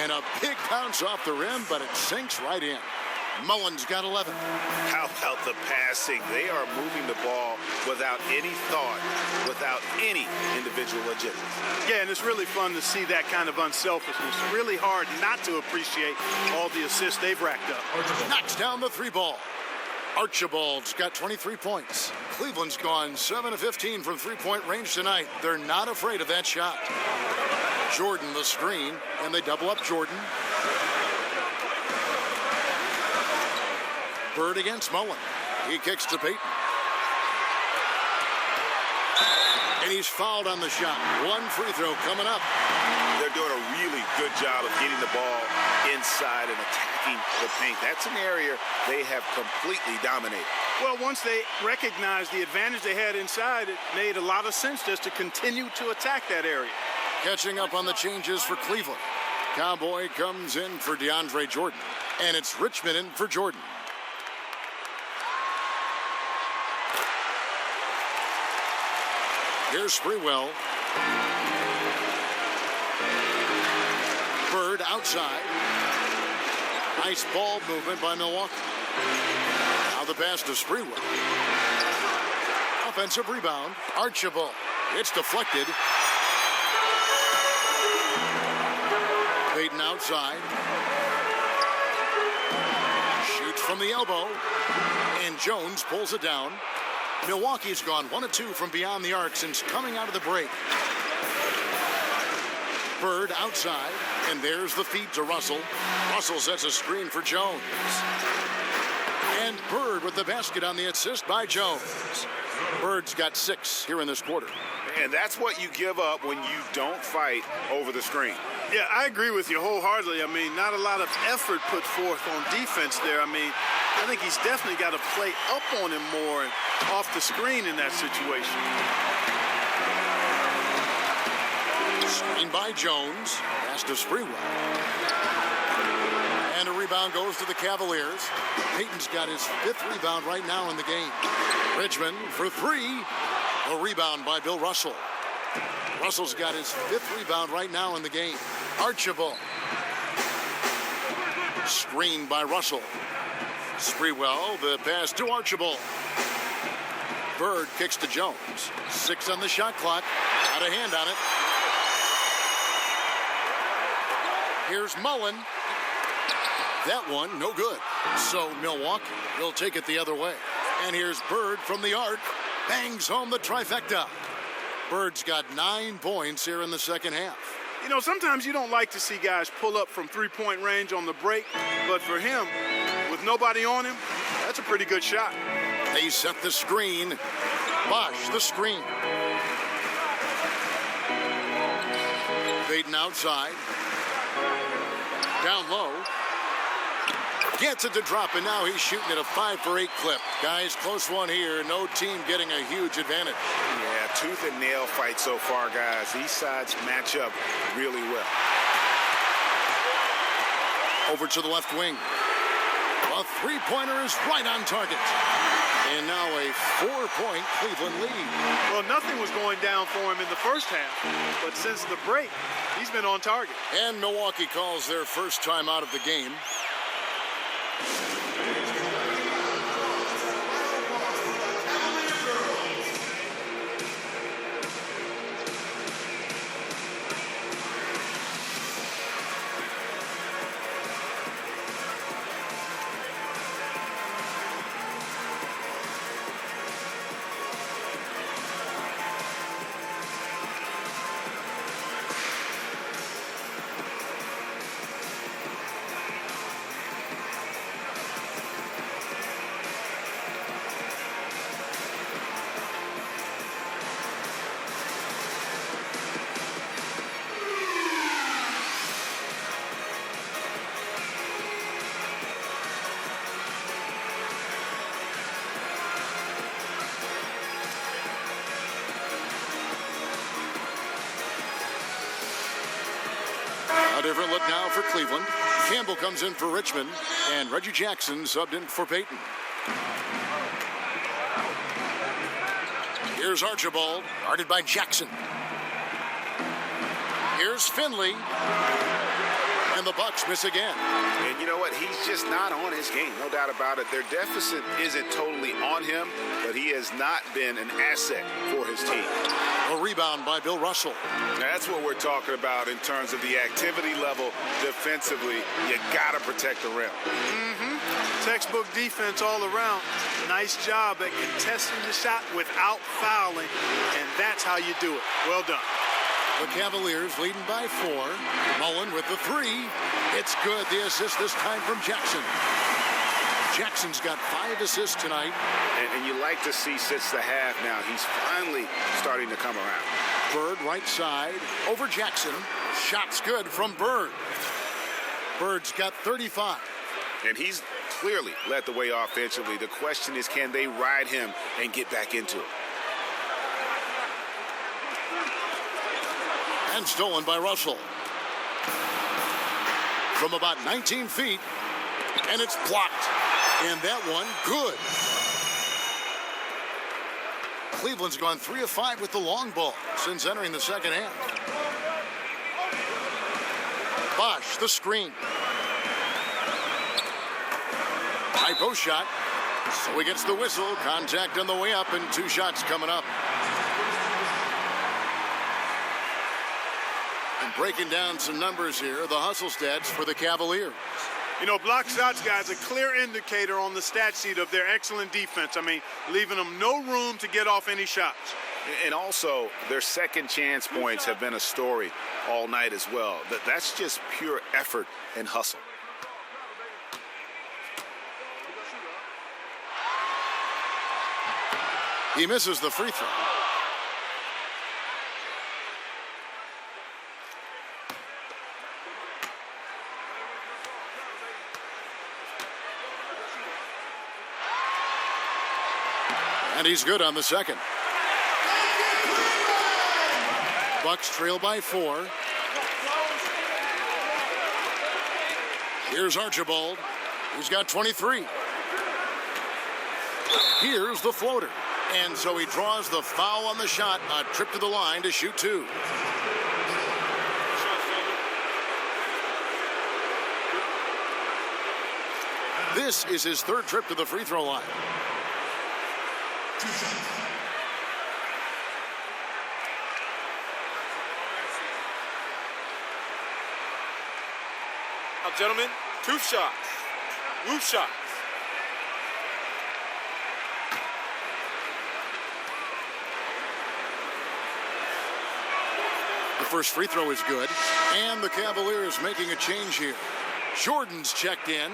And a big bounce off the rim, but it sinks right in. Mullen's got 11. How about the passing? They are moving the ball without any thought, without any individual agility. Yeah, and it's really fun to see that kind of unselfishness. Really hard not to appreciate all the assists they've racked up. Knocks down the 3 ball. Archibald's got 23 points. Cleveland's gone 7 of 15 from 3-point range tonight. They're not afraid of that shot. Jordan the screen, and they double up Jordan. Bird against Mullen. He kicks to Payton. And he's fouled on the shot. 1 free throw coming up. They're doing a really good job of getting the ball inside and attacking the paint. That's an area they have completely dominated. Well, once they recognized the advantage they had inside, it made a lot of sense just to continue to attack that area. Catching up on the changes for Cleveland. Cowboy comes in for DeAndre Jordan. And it's Richmond in for Jordan. Here's Sprewell. Bird outside. Nice ball movement by Milwaukee. Now the pass to Sprewell. Offensive rebound. Archibald. It's deflected. Payton outside. Shoots from the elbow. And Jones pulls it down. Milwaukee's gone 1 of 2 from beyond the arc since coming out of the break. Bird outside, and there's the feed to Russell. Russell sets a screen for Jones. And Bird with the basket on the assist by Jones. Bird's got 6 here in this quarter. And that's what you give up when you don't fight over the screen. Yeah, I agree with you wholeheartedly. I mean, not a lot of effort put forth on defense there. I mean, I think he's definitely got to play up on him more and off the screen in that situation. Screen by Jones. Pass to Sprewell. And a rebound goes to the Cavaliers. Payton's got his 5th rebound right now in the game. Richmond for 3. A rebound by Bill Russell. Russell's got his 5th rebound right now in the game. Archibald. Screen by Russell. Sprewell, the pass to Archibald. Bird kicks to Jones. 6 on the shot clock. Got a hand on it. Here's Mullen. That one, no good. So Milwaukee will take it the other way. And here's Bird from the arc. Bangs home the trifecta. Bird's got 9 points here in the second half. You know, sometimes you don't like to see guys pull up from 3-point range on the break, but for him, with nobody on him, that's a pretty good shot. They set the screen. Bosch, the screen. Payton outside. Down low. Gets it to drop, and now he's shooting at a 5-for-8 clip. Guys, close one here. No team getting a huge advantage. Yeah, tooth and nail fight so far, guys. These sides match up really well. Over to the left wing. A 3-pointer is right on target. And now a 4-point Cleveland lead. Well, nothing was going down for him in the first half, but since the break, he's been on target. And Milwaukee calls their first time out of the game. A different look now for Cleveland. Campbell comes in for Richmond, and Reggie Jackson subbed in for Peyton. Here's Archibald, guarded by Jackson. Here's Finley, and the Bucks miss again. And you know what? He's just not on his game, no doubt about it. Their deficit isn't totally on him, but he has not been an asset for his team. A rebound by Bill Russell. That's what we're talking about in terms of the activity level defensively. You got to protect the rim. Textbook defense all around. Nice job at contesting the shot without fouling, and that's how you do it. Well done. The Cavaliers leading by 4. Mullen with the 3. It's good. The assist this time from Jackson. Jackson's got 5 assists tonight. And you like to see since the half now, he's finally starting to come around. Bird right side over Jackson. Shot's good from Bird. Bird's got 35. And he's clearly led the way offensively. The question is, can they ride him and get back into it? And stolen by Russell. From about 19 feet. And it's blocked. And that one, good. Cleveland's gone 3 of 5 with the long ball since entering the second half. Bosch, the screen. High post shot. So he gets the whistle. Contact on the way up, and 2 shots coming up. And breaking down some numbers here, the hustle stats for the Cavaliers. You know, block shots, guys, a clear indicator on the stat sheet of their excellent defense. I mean, leaving them no room to get off any shots. And also, their second chance points have been a story all night as well. That's just pure effort and hustle. He misses the free throw. And he's good on the second. Bucks trail by 4. Here's Archibald, who's got 23. Here's the floater. And so he draws the foul on the shot, a trip to the line to shoot 2. This is his 3rd trip to the free throw line. Now, gentlemen, 2 shots. Roof shots. The first free throw is good. And the Cavaliers making a change here. Jordan's checked in.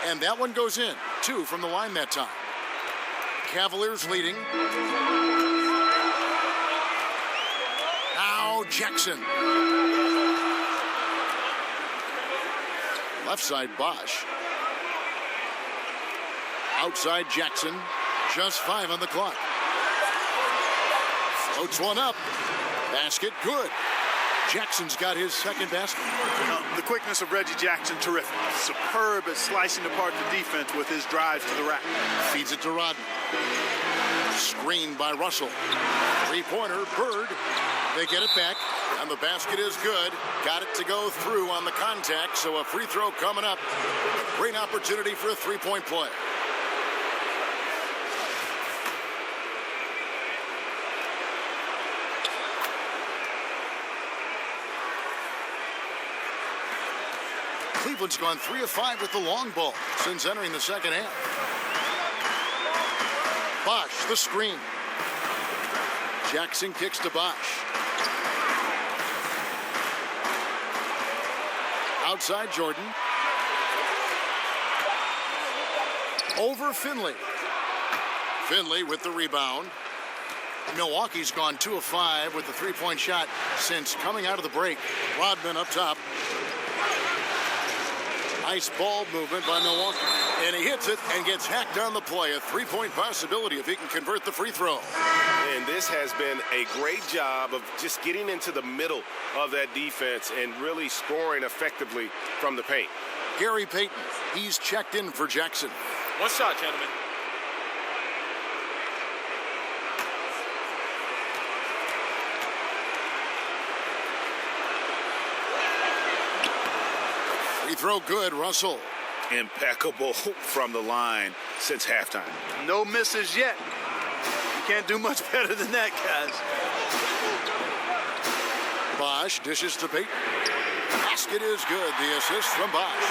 And that one goes in. 2 from the line that time. Cavaliers leading. Now Jackson. Left side Bosch. Outside Jackson. Just 5 on the clock. Floats one up. Basket good. Jackson's got his second basket. The quickness of Reggie Jackson, terrific. Superb at slicing apart the defense with his drives to the rack. Feeds it to Rodman. Screened by Russell. 3-pointer, Bird. They get it back, and the basket is good. Got it to go through on the contact, so a free throw coming up. A great opportunity for a 3-point play. Cleveland's gone 3 of 5 with the long ball since entering the second half. Bosch, the screen. Jackson kicks to Bosch. Outside Jordan. Over Finley. Finley with the rebound. Milwaukee's gone 2 of 5 with the 3-point shot since coming out of the break. Rodman up top. Nice ball movement by Milwaukee. And he hits it and gets hacked on the play. A three-point possibility if he can convert the free throw. And this has been a great job of just getting into the middle of that defense and really scoring effectively from the paint. Gary Payton, he's checked in for Jackson. One shot, gentlemen. Free throw good, Russell. Impeccable from the line since halftime. No misses yet. You can't do much better than that, guys. Bosch dishes to Payton. Basket is good. The assist from Bosch.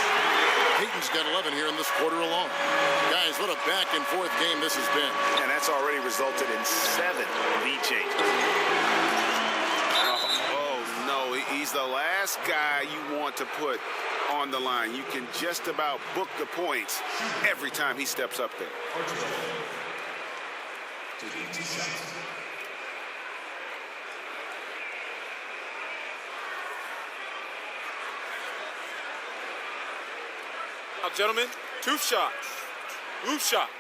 Payton's got 11 here in this quarter alone. Guys, what a back-and-forth game this has been. And that's already resulted in 7 lead changes. Oh, no. He's the last guy you want to put on the line. You can just about book the points every time he steps up there. Now, gentlemen, 2 shots. 2 shots.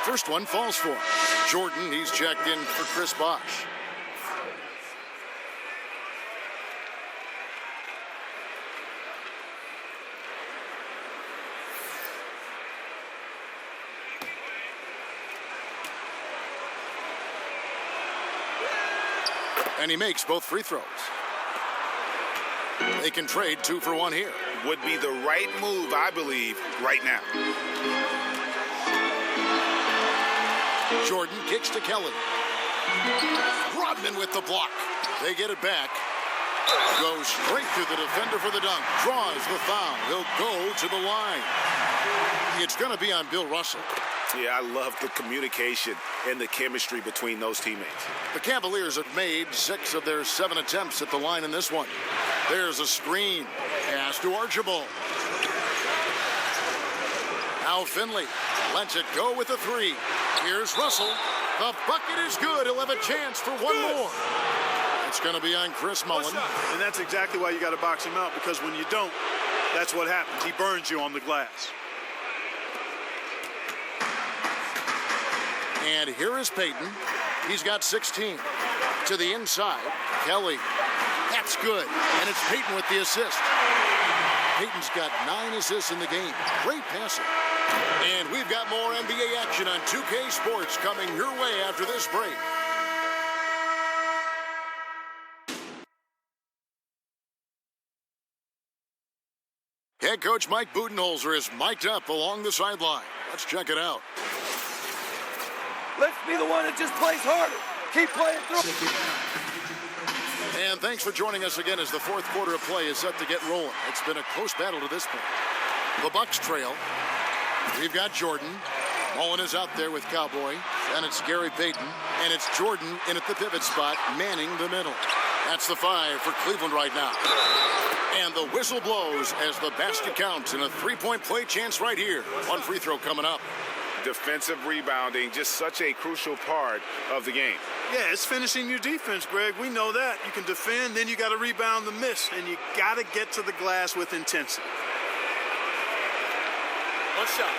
First one falls for him. Jordan, he's checked in for Chris Bosch. And he makes both free throws. They can trade 2 for 1 here. Would be the right move, I believe, right now. Jordan kicks to Kelly. Rodman with the block. They get it back. Goes straight through the defender for the dunk. Draws the foul. He'll go to the line. It's going to be on Bill Russell. Yeah, I love the communication and the chemistry between those teammates. The Cavaliers have made 6 of their 7 attempts at the line in this one. There's a screen. Pass to Archibald. Now Finley lets it go with a 3. Here's Russell. The bucket is good. He'll have a chance for 1 more. It's going to be on Chris Mullen. And that's exactly why you got to box him out, because when you don't, that's what happens. He burns you on the glass. And here is Payton. He's got 16. To the inside, Kelly. That's good. And it's Payton with the assist. Payton's got 9 assists in the game. Great passer. And we've got more NBA action on 2K Sports coming your way after this break. Head coach Mike Budenholzer is mic'd up along the sideline. Let's check it out. Let's be the one that just plays harder. Keep playing through. And thanks for joining us again as the 4th quarter of play is set to get rolling. It's been a close battle to this point. The Bucks trail. We've got Jordan. Mullen is out there with Cowboy. Then it's Gary Payton. And it's Jordan in at the pivot spot, manning the middle. That's the 5 for Cleveland right now. And the whistle blows as the basket counts and a 3-point play chance right here. 1 free throw coming up. Defensive rebounding, just such a crucial part of the game. Yeah, it's finishing your defense, Greg. We know that. You can defend, then you got to rebound the miss, and you got to get to the glass with intensity. 1 shot.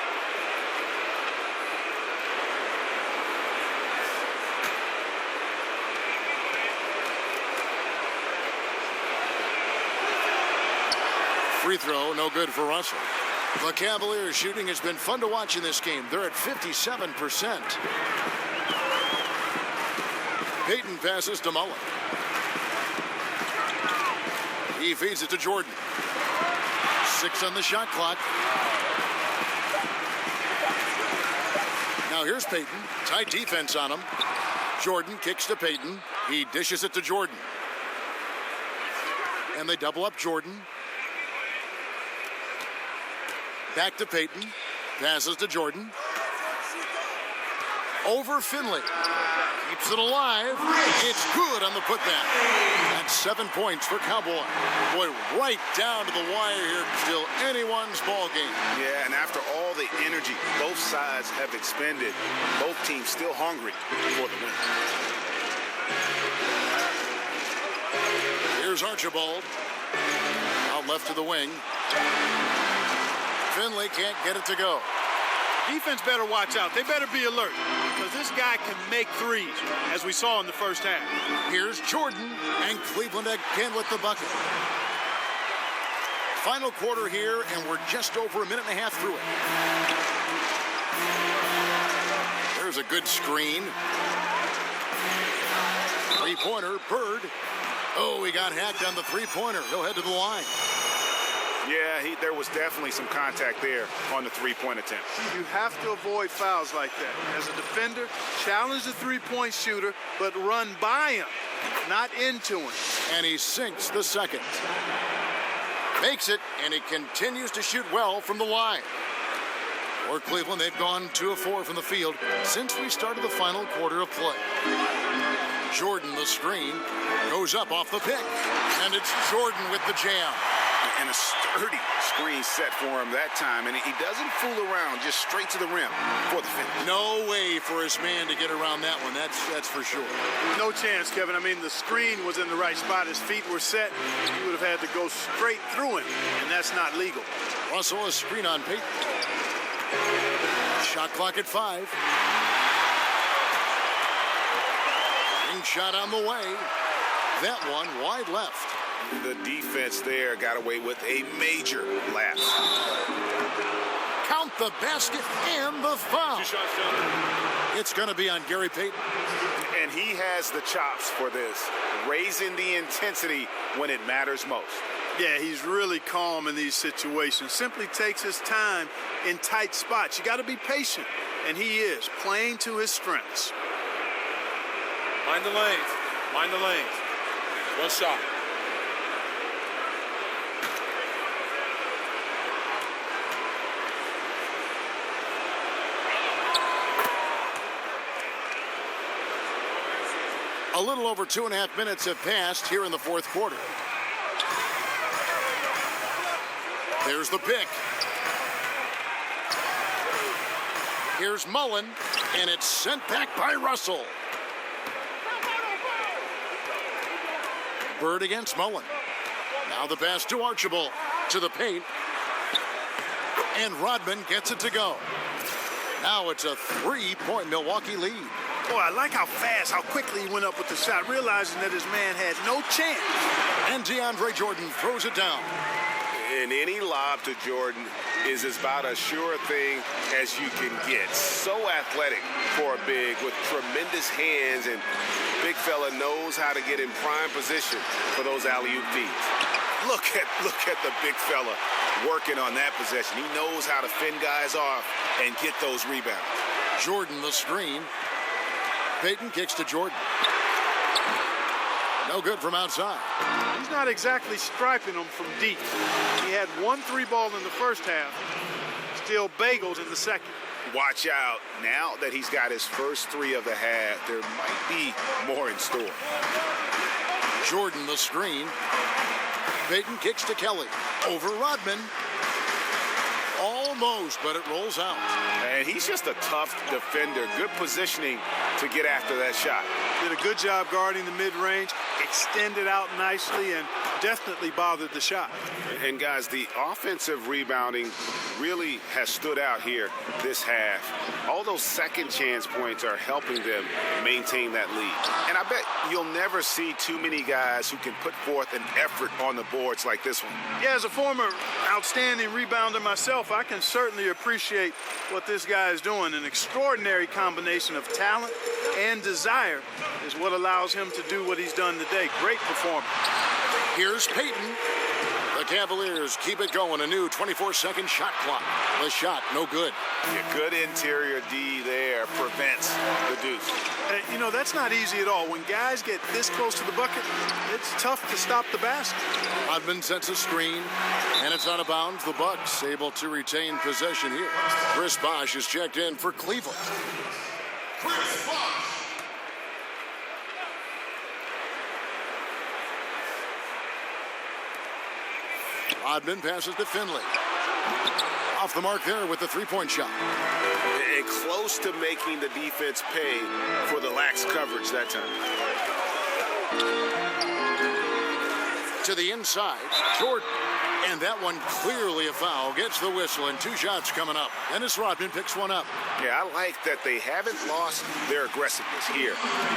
Free throw, no good for Russell. The Cavaliers shooting has been fun to watch in this game. They're at 57%. Payton passes to Mullen. He feeds it to Jordan. 6 on the shot clock. Now here's Payton. Tight defense on him. Jordan kicks to Payton. He dishes it to Jordan. And they double up Jordan. Back to Payton. Passes to Jordan. Over Finley. Keeps it alive. It's good on the putback. And 7 points for Cowboy. Boy, right down to the wire here. Still anyone's ball game. Yeah, and after all the energy both sides have expended, both teams still hungry for the win. Here's Archibald. Out left to the wing. Finley can't get it to go. Defense better watch out. They better be alert because this guy can make threes, as we saw in the first half. Here's Jordan, and Cleveland again with the bucket. Final quarter here, and we're just over a minute and a half through it. There's a good screen. Three-pointer, Bird. Oh, he got hacked on the three-pointer. He'll head to the line. Yeah, there was definitely some contact there on the three-point attempt. You have to avoid fouls like that. As a defender, challenge the three-point shooter, but run by him, not into him. And he sinks the second. Makes it, and he continues to shoot well from the line. For Cleveland, they've gone 2 of 4 from the field since we started the final quarter of play. Jordan, the screen, goes up off the pick, and it's Jordan with the jam. And a sturdy screen set for him that time, and he doesn't fool around, just straight to the rim for the finish. No way for his man to get around that one, that's for sure. No chance, Kevin. I mean, the screen was in the right spot. His feet were set. He would have had to go straight through him, and that's not legal. Russell, a screen on Payton. Shot clock at 5. Ring shot on the way. That one wide left. The defense there got away with a major lapse. Count the basket and the foul. It's going to be on Gary Payton. And he has the chops for this, raising the intensity when it matters most. Yeah, he's really calm in these situations. Simply takes his time in tight spots. You got to be patient, and he is, playing to his strengths. Mind the lanes. Mind the lanes. One shot. A little over 2.5 minutes have passed here in the fourth quarter. There's the pick. Here's Mullen, and it's sent back by Russell. Bird against Mullen. Now the pass to Archibald, to the paint. And Rodman gets it to go. Now it's a 3-point Milwaukee lead. Boy, I like how fast, how quickly he went up with the shot, realizing that his man had no chance. And DeAndre Jordan throws it down. And any lob to Jordan is about as sure a thing as you can get. So athletic for a big with tremendous hands, and big fella knows how to get in prime position for those alley-oop feeds. Look at the big fella working on that possession. He knows how to fend guys off and get those rebounds. Jordan the screen. Payton kicks to Jordan. No good from outside. He's not exactly striping them from deep. He had 1 3 ball in the first half, still bagels in the second. Watch out. Now that he's got his first 3 of the half, there might be more in store. Jordan the screen. Payton kicks to Kelly. Over Rodman. Almost, but it rolls out. And he's just a tough defender. Good positioning to get after that shot. Did a good job guarding the mid-range, extended out nicely, and definitely bothered the shot. And guys, the offensive rebounding really has stood out here this half. All those second chance points are helping them maintain that lead. And I bet you'll never see too many guys who can put forth an effort on the boards like this one. Yeah, as a former outstanding rebounder myself, I can certainly appreciate what this guy is doing. An extraordinary combination of talent and desire is what allows him to do what he's done today. Great performance. Here's Payton. The Cavaliers keep it going. A new 24-second shot clock. The shot, no good. Yeah, good interior D there prevents the deuce. You know, that's not easy at all. When guys get this close to the bucket, it's tough to stop the basket. Rodman sets a screen, and it's out of bounds. The Bucks able to retain possession here. Chris Bosh is checked in for Cleveland. Chris Bosh. Rodman passes to Finley. Off the mark there with the three-point shot. And close to making the defense pay for the lax coverage that time. To the inside, Jordan. And that one clearly a foul. Gets the whistle and 2 shots coming up. Dennis Rodman picks one up. Yeah, I like that they haven't lost their aggressiveness here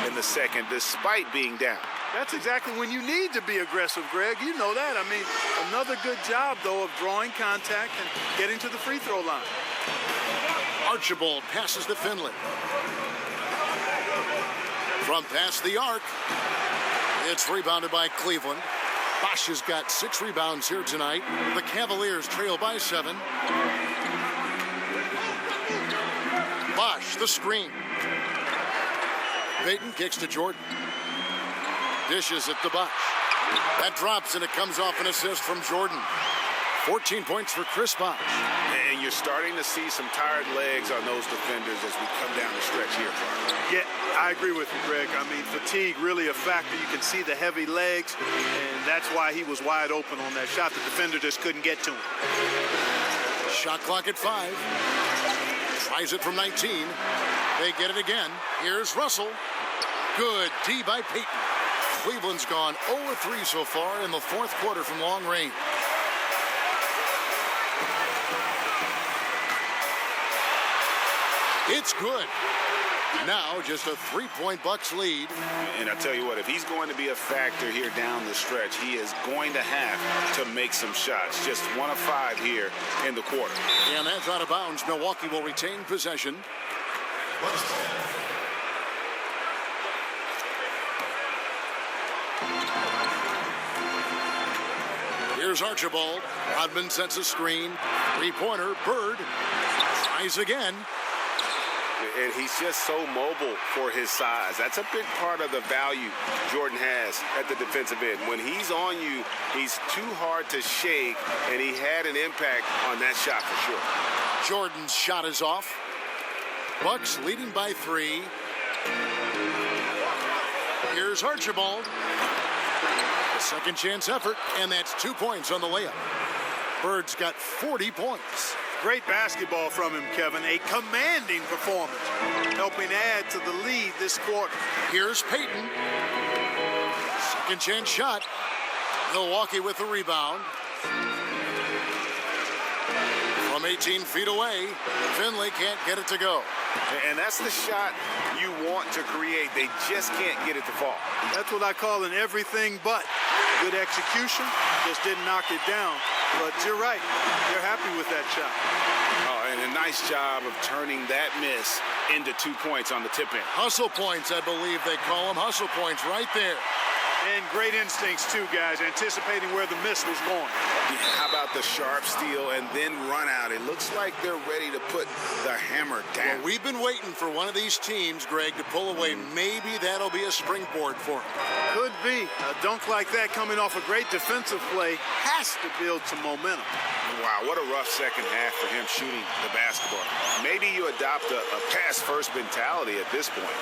in the second despite being down. That's exactly when you need to be aggressive, Greg. You know that. I mean, another good job, though, of drawing contact and getting to the free throw line. Archibald passes to Finley. From past the arc, it's rebounded by Cleveland. Bosch has got 6 rebounds here tonight. The Cavaliers trail by 7. Bosch, the screen. Payton kicks to Jordan. Dishes it to Bosch. That drops and it comes off an assist from Jordan. 14 points for Chris Bosch. And you're starting to see some tired legs on those defenders as we come down the stretch here, Clark. Yeah, I agree with you, Greg. I mean, fatigue really a factor. You can see the heavy legs, and that's why he was wide open on that shot. The defender just couldn't get to him. Shot clock at 5. Tries it from 19. They get it again. Here's Russell. Good D by Payton. Cleveland's gone 0-3 so far in the fourth quarter from long range. It's good. Now just a 3-point Bucks lead. And I tell you what, if he's going to be a factor here down the stretch, he is going to have to make some shots. Just 1 of 5 here in the quarter. And that's out of bounds. Milwaukee will retain possession. Here's Archibald. Rodman sets a screen. 3-pointer. Bird tries again. And he's just so mobile for his size. That's a big part of the value Jordan has at the defensive end. When he's on you, he's too hard to shake, and he had an impact on that shot for sure. Jordan's shot is off. Bucks leading by 3. Here's Archibald. Second chance effort, and that's 2 points on the layup. Bird's got 40 points. Great basketball from him, Kevin. A commanding performance, helping add to the lead this quarter. Here's Payton. Second chance shot. Milwaukee with the rebound. From 18 feet away, Finley can't get it to go. And that's the shot you want to create. They just can't get it to fall. That's what I call an everything but. Good execution, just didn't knock it down. But you're right, they're happy with that shot. Oh, and a nice job of turning that miss into 2 points on the tip end. Hustle points, I believe they call them. Hustle points right there. And great instincts, too, guys, anticipating where the miss was going. How about the sharp steal and then run out? It looks like they're ready to put the hammer down. Well, we've been waiting for one of these teams, Greg, to pull away. Maybe that'll be a springboard for them. Could be. A dunk like that coming off a great defensive play has to build some momentum. Wow, what a rough second half for him shooting the basketball. Maybe you adopt a pass-first mentality at this point.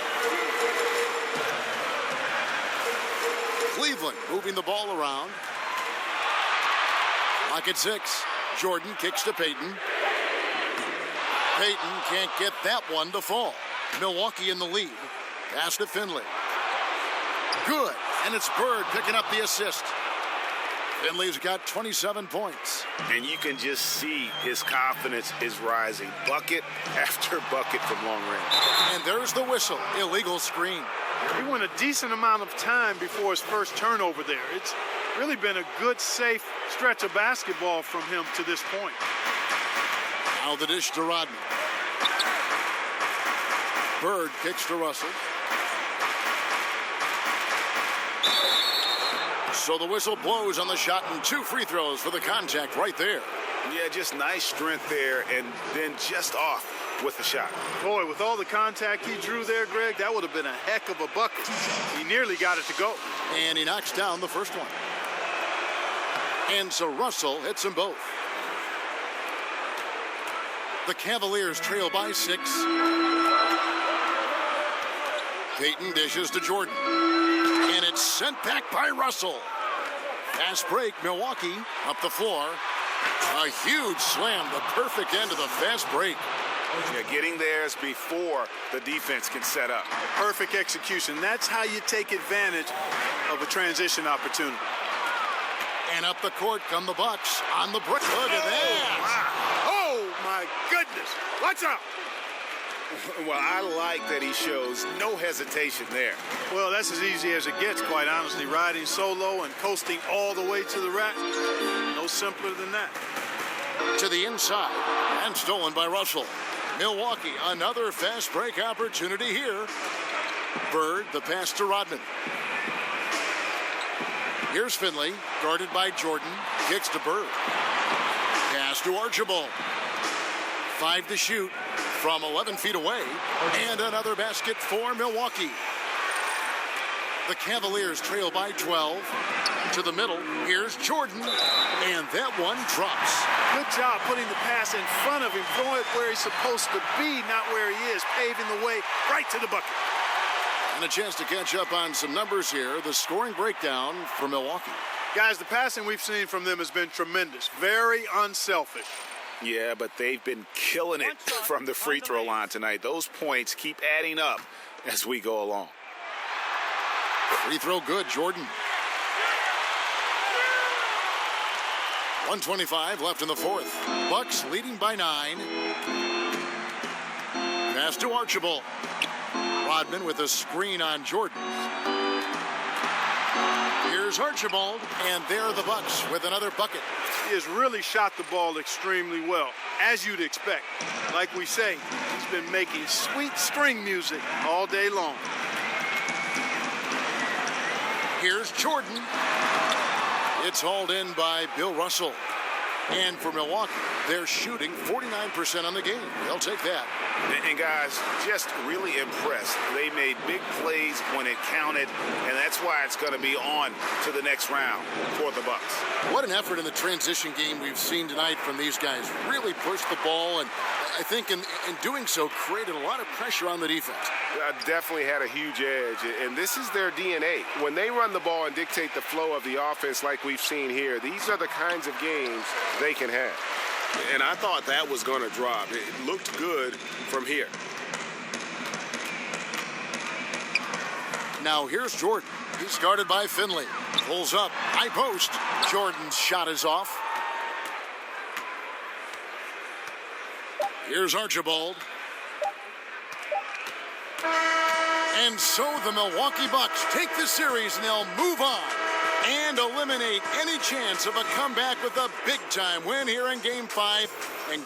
Cleveland moving the ball around. Lock at 6. Jordan kicks to Payton. Payton can't get that one to fall. Milwaukee in the lead. Pass to Finley. Good. And it's Bird picking up the assist. Finley's got 27 points. And you can just see his confidence is rising. Bucket after bucket from long range. And there's the whistle. Illegal screen. He went a decent amount of time before his first turnover there. It's really been a good, safe stretch of basketball from him to this point. Now the dish to Rodman. Bird kicks to Russell. So the whistle blows on the shot and 2 free throws for the contact right there. Yeah, just nice strength there and then just off with the shot. Boy, with all the contact he drew there, Greg, that would have been a heck of a bucket. He nearly got it to go. And he knocks down the first one. And so Russell hits them both. The Cavaliers trail by 6. Payton dishes to Jordan. And it's sent back by Russell. Fast break, Milwaukee up the floor. A huge slam, the perfect end of the fast break. Yeah, getting theirs before the defense can set up. Perfect execution. That's how you take advantage of a transition opportunity. And up the court come the Bucks on the break. Look at that. Wow. Oh, my goodness. Watch out. Well, I like that he shows no hesitation there. Well, that's as easy as it gets, quite honestly. Riding solo and coasting all the way to the rack. No simpler than that. To the inside and stolen by Russell. Milwaukee, another fast break opportunity here. Bird, the pass to Rodman. Here's Finley, guarded by Jordan. Kicks to Bird. Pass to Archibald. 5 to shoot from 11 feet away. And another basket for Milwaukee. The Cavaliers trail by 12. To the middle, here's Jordan. And that one drops. Good job putting the pass in front of him, throwing it where he's supposed to be, not where he is, paving the way right to the bucket. And a chance to catch up on some numbers here. The scoring breakdown for Milwaukee. Guys, the passing we've seen from them has been tremendous. Very unselfish. Yeah, but they've been killing it from the free throw line tonight. Those points keep adding up as we go along. Free throw good, Jordan. 1:25 left in the fourth. Bucks leading by 9. Pass to Archibald. Rodman with a screen on Jordan. Here's Archibald, and there are the Bucks with another bucket. He has really shot the ball extremely well, as you'd expect. Like we say, he's been making sweet string music all day long. Here's Jordan. It's hauled in by Bill Russell. And for Milwaukee, they're shooting 49% on the game. They'll take that. And guys, just really impressed. They made big plays when it counted, and that's why it's going to be on to the next round for the Bucks. What an effort in the transition game we've seen tonight from these guys. Really pushed the ball, and I think in doing so created a lot of pressure on the defense. Definitely had a huge edge, and this is their DNA. When they run the ball and dictate the flow of the offense like we've seen here, these are the kinds of games they can have. And I thought that was going to drop. It looked good from here. Now here's Jordan. He's guarded by Finley. Pulls up. High post. Jordan's shot is off. Here's Archibald. And so the Milwaukee Bucks take the series and they'll move on and eliminate any chance of a comeback with a big-time win here in Game 5. And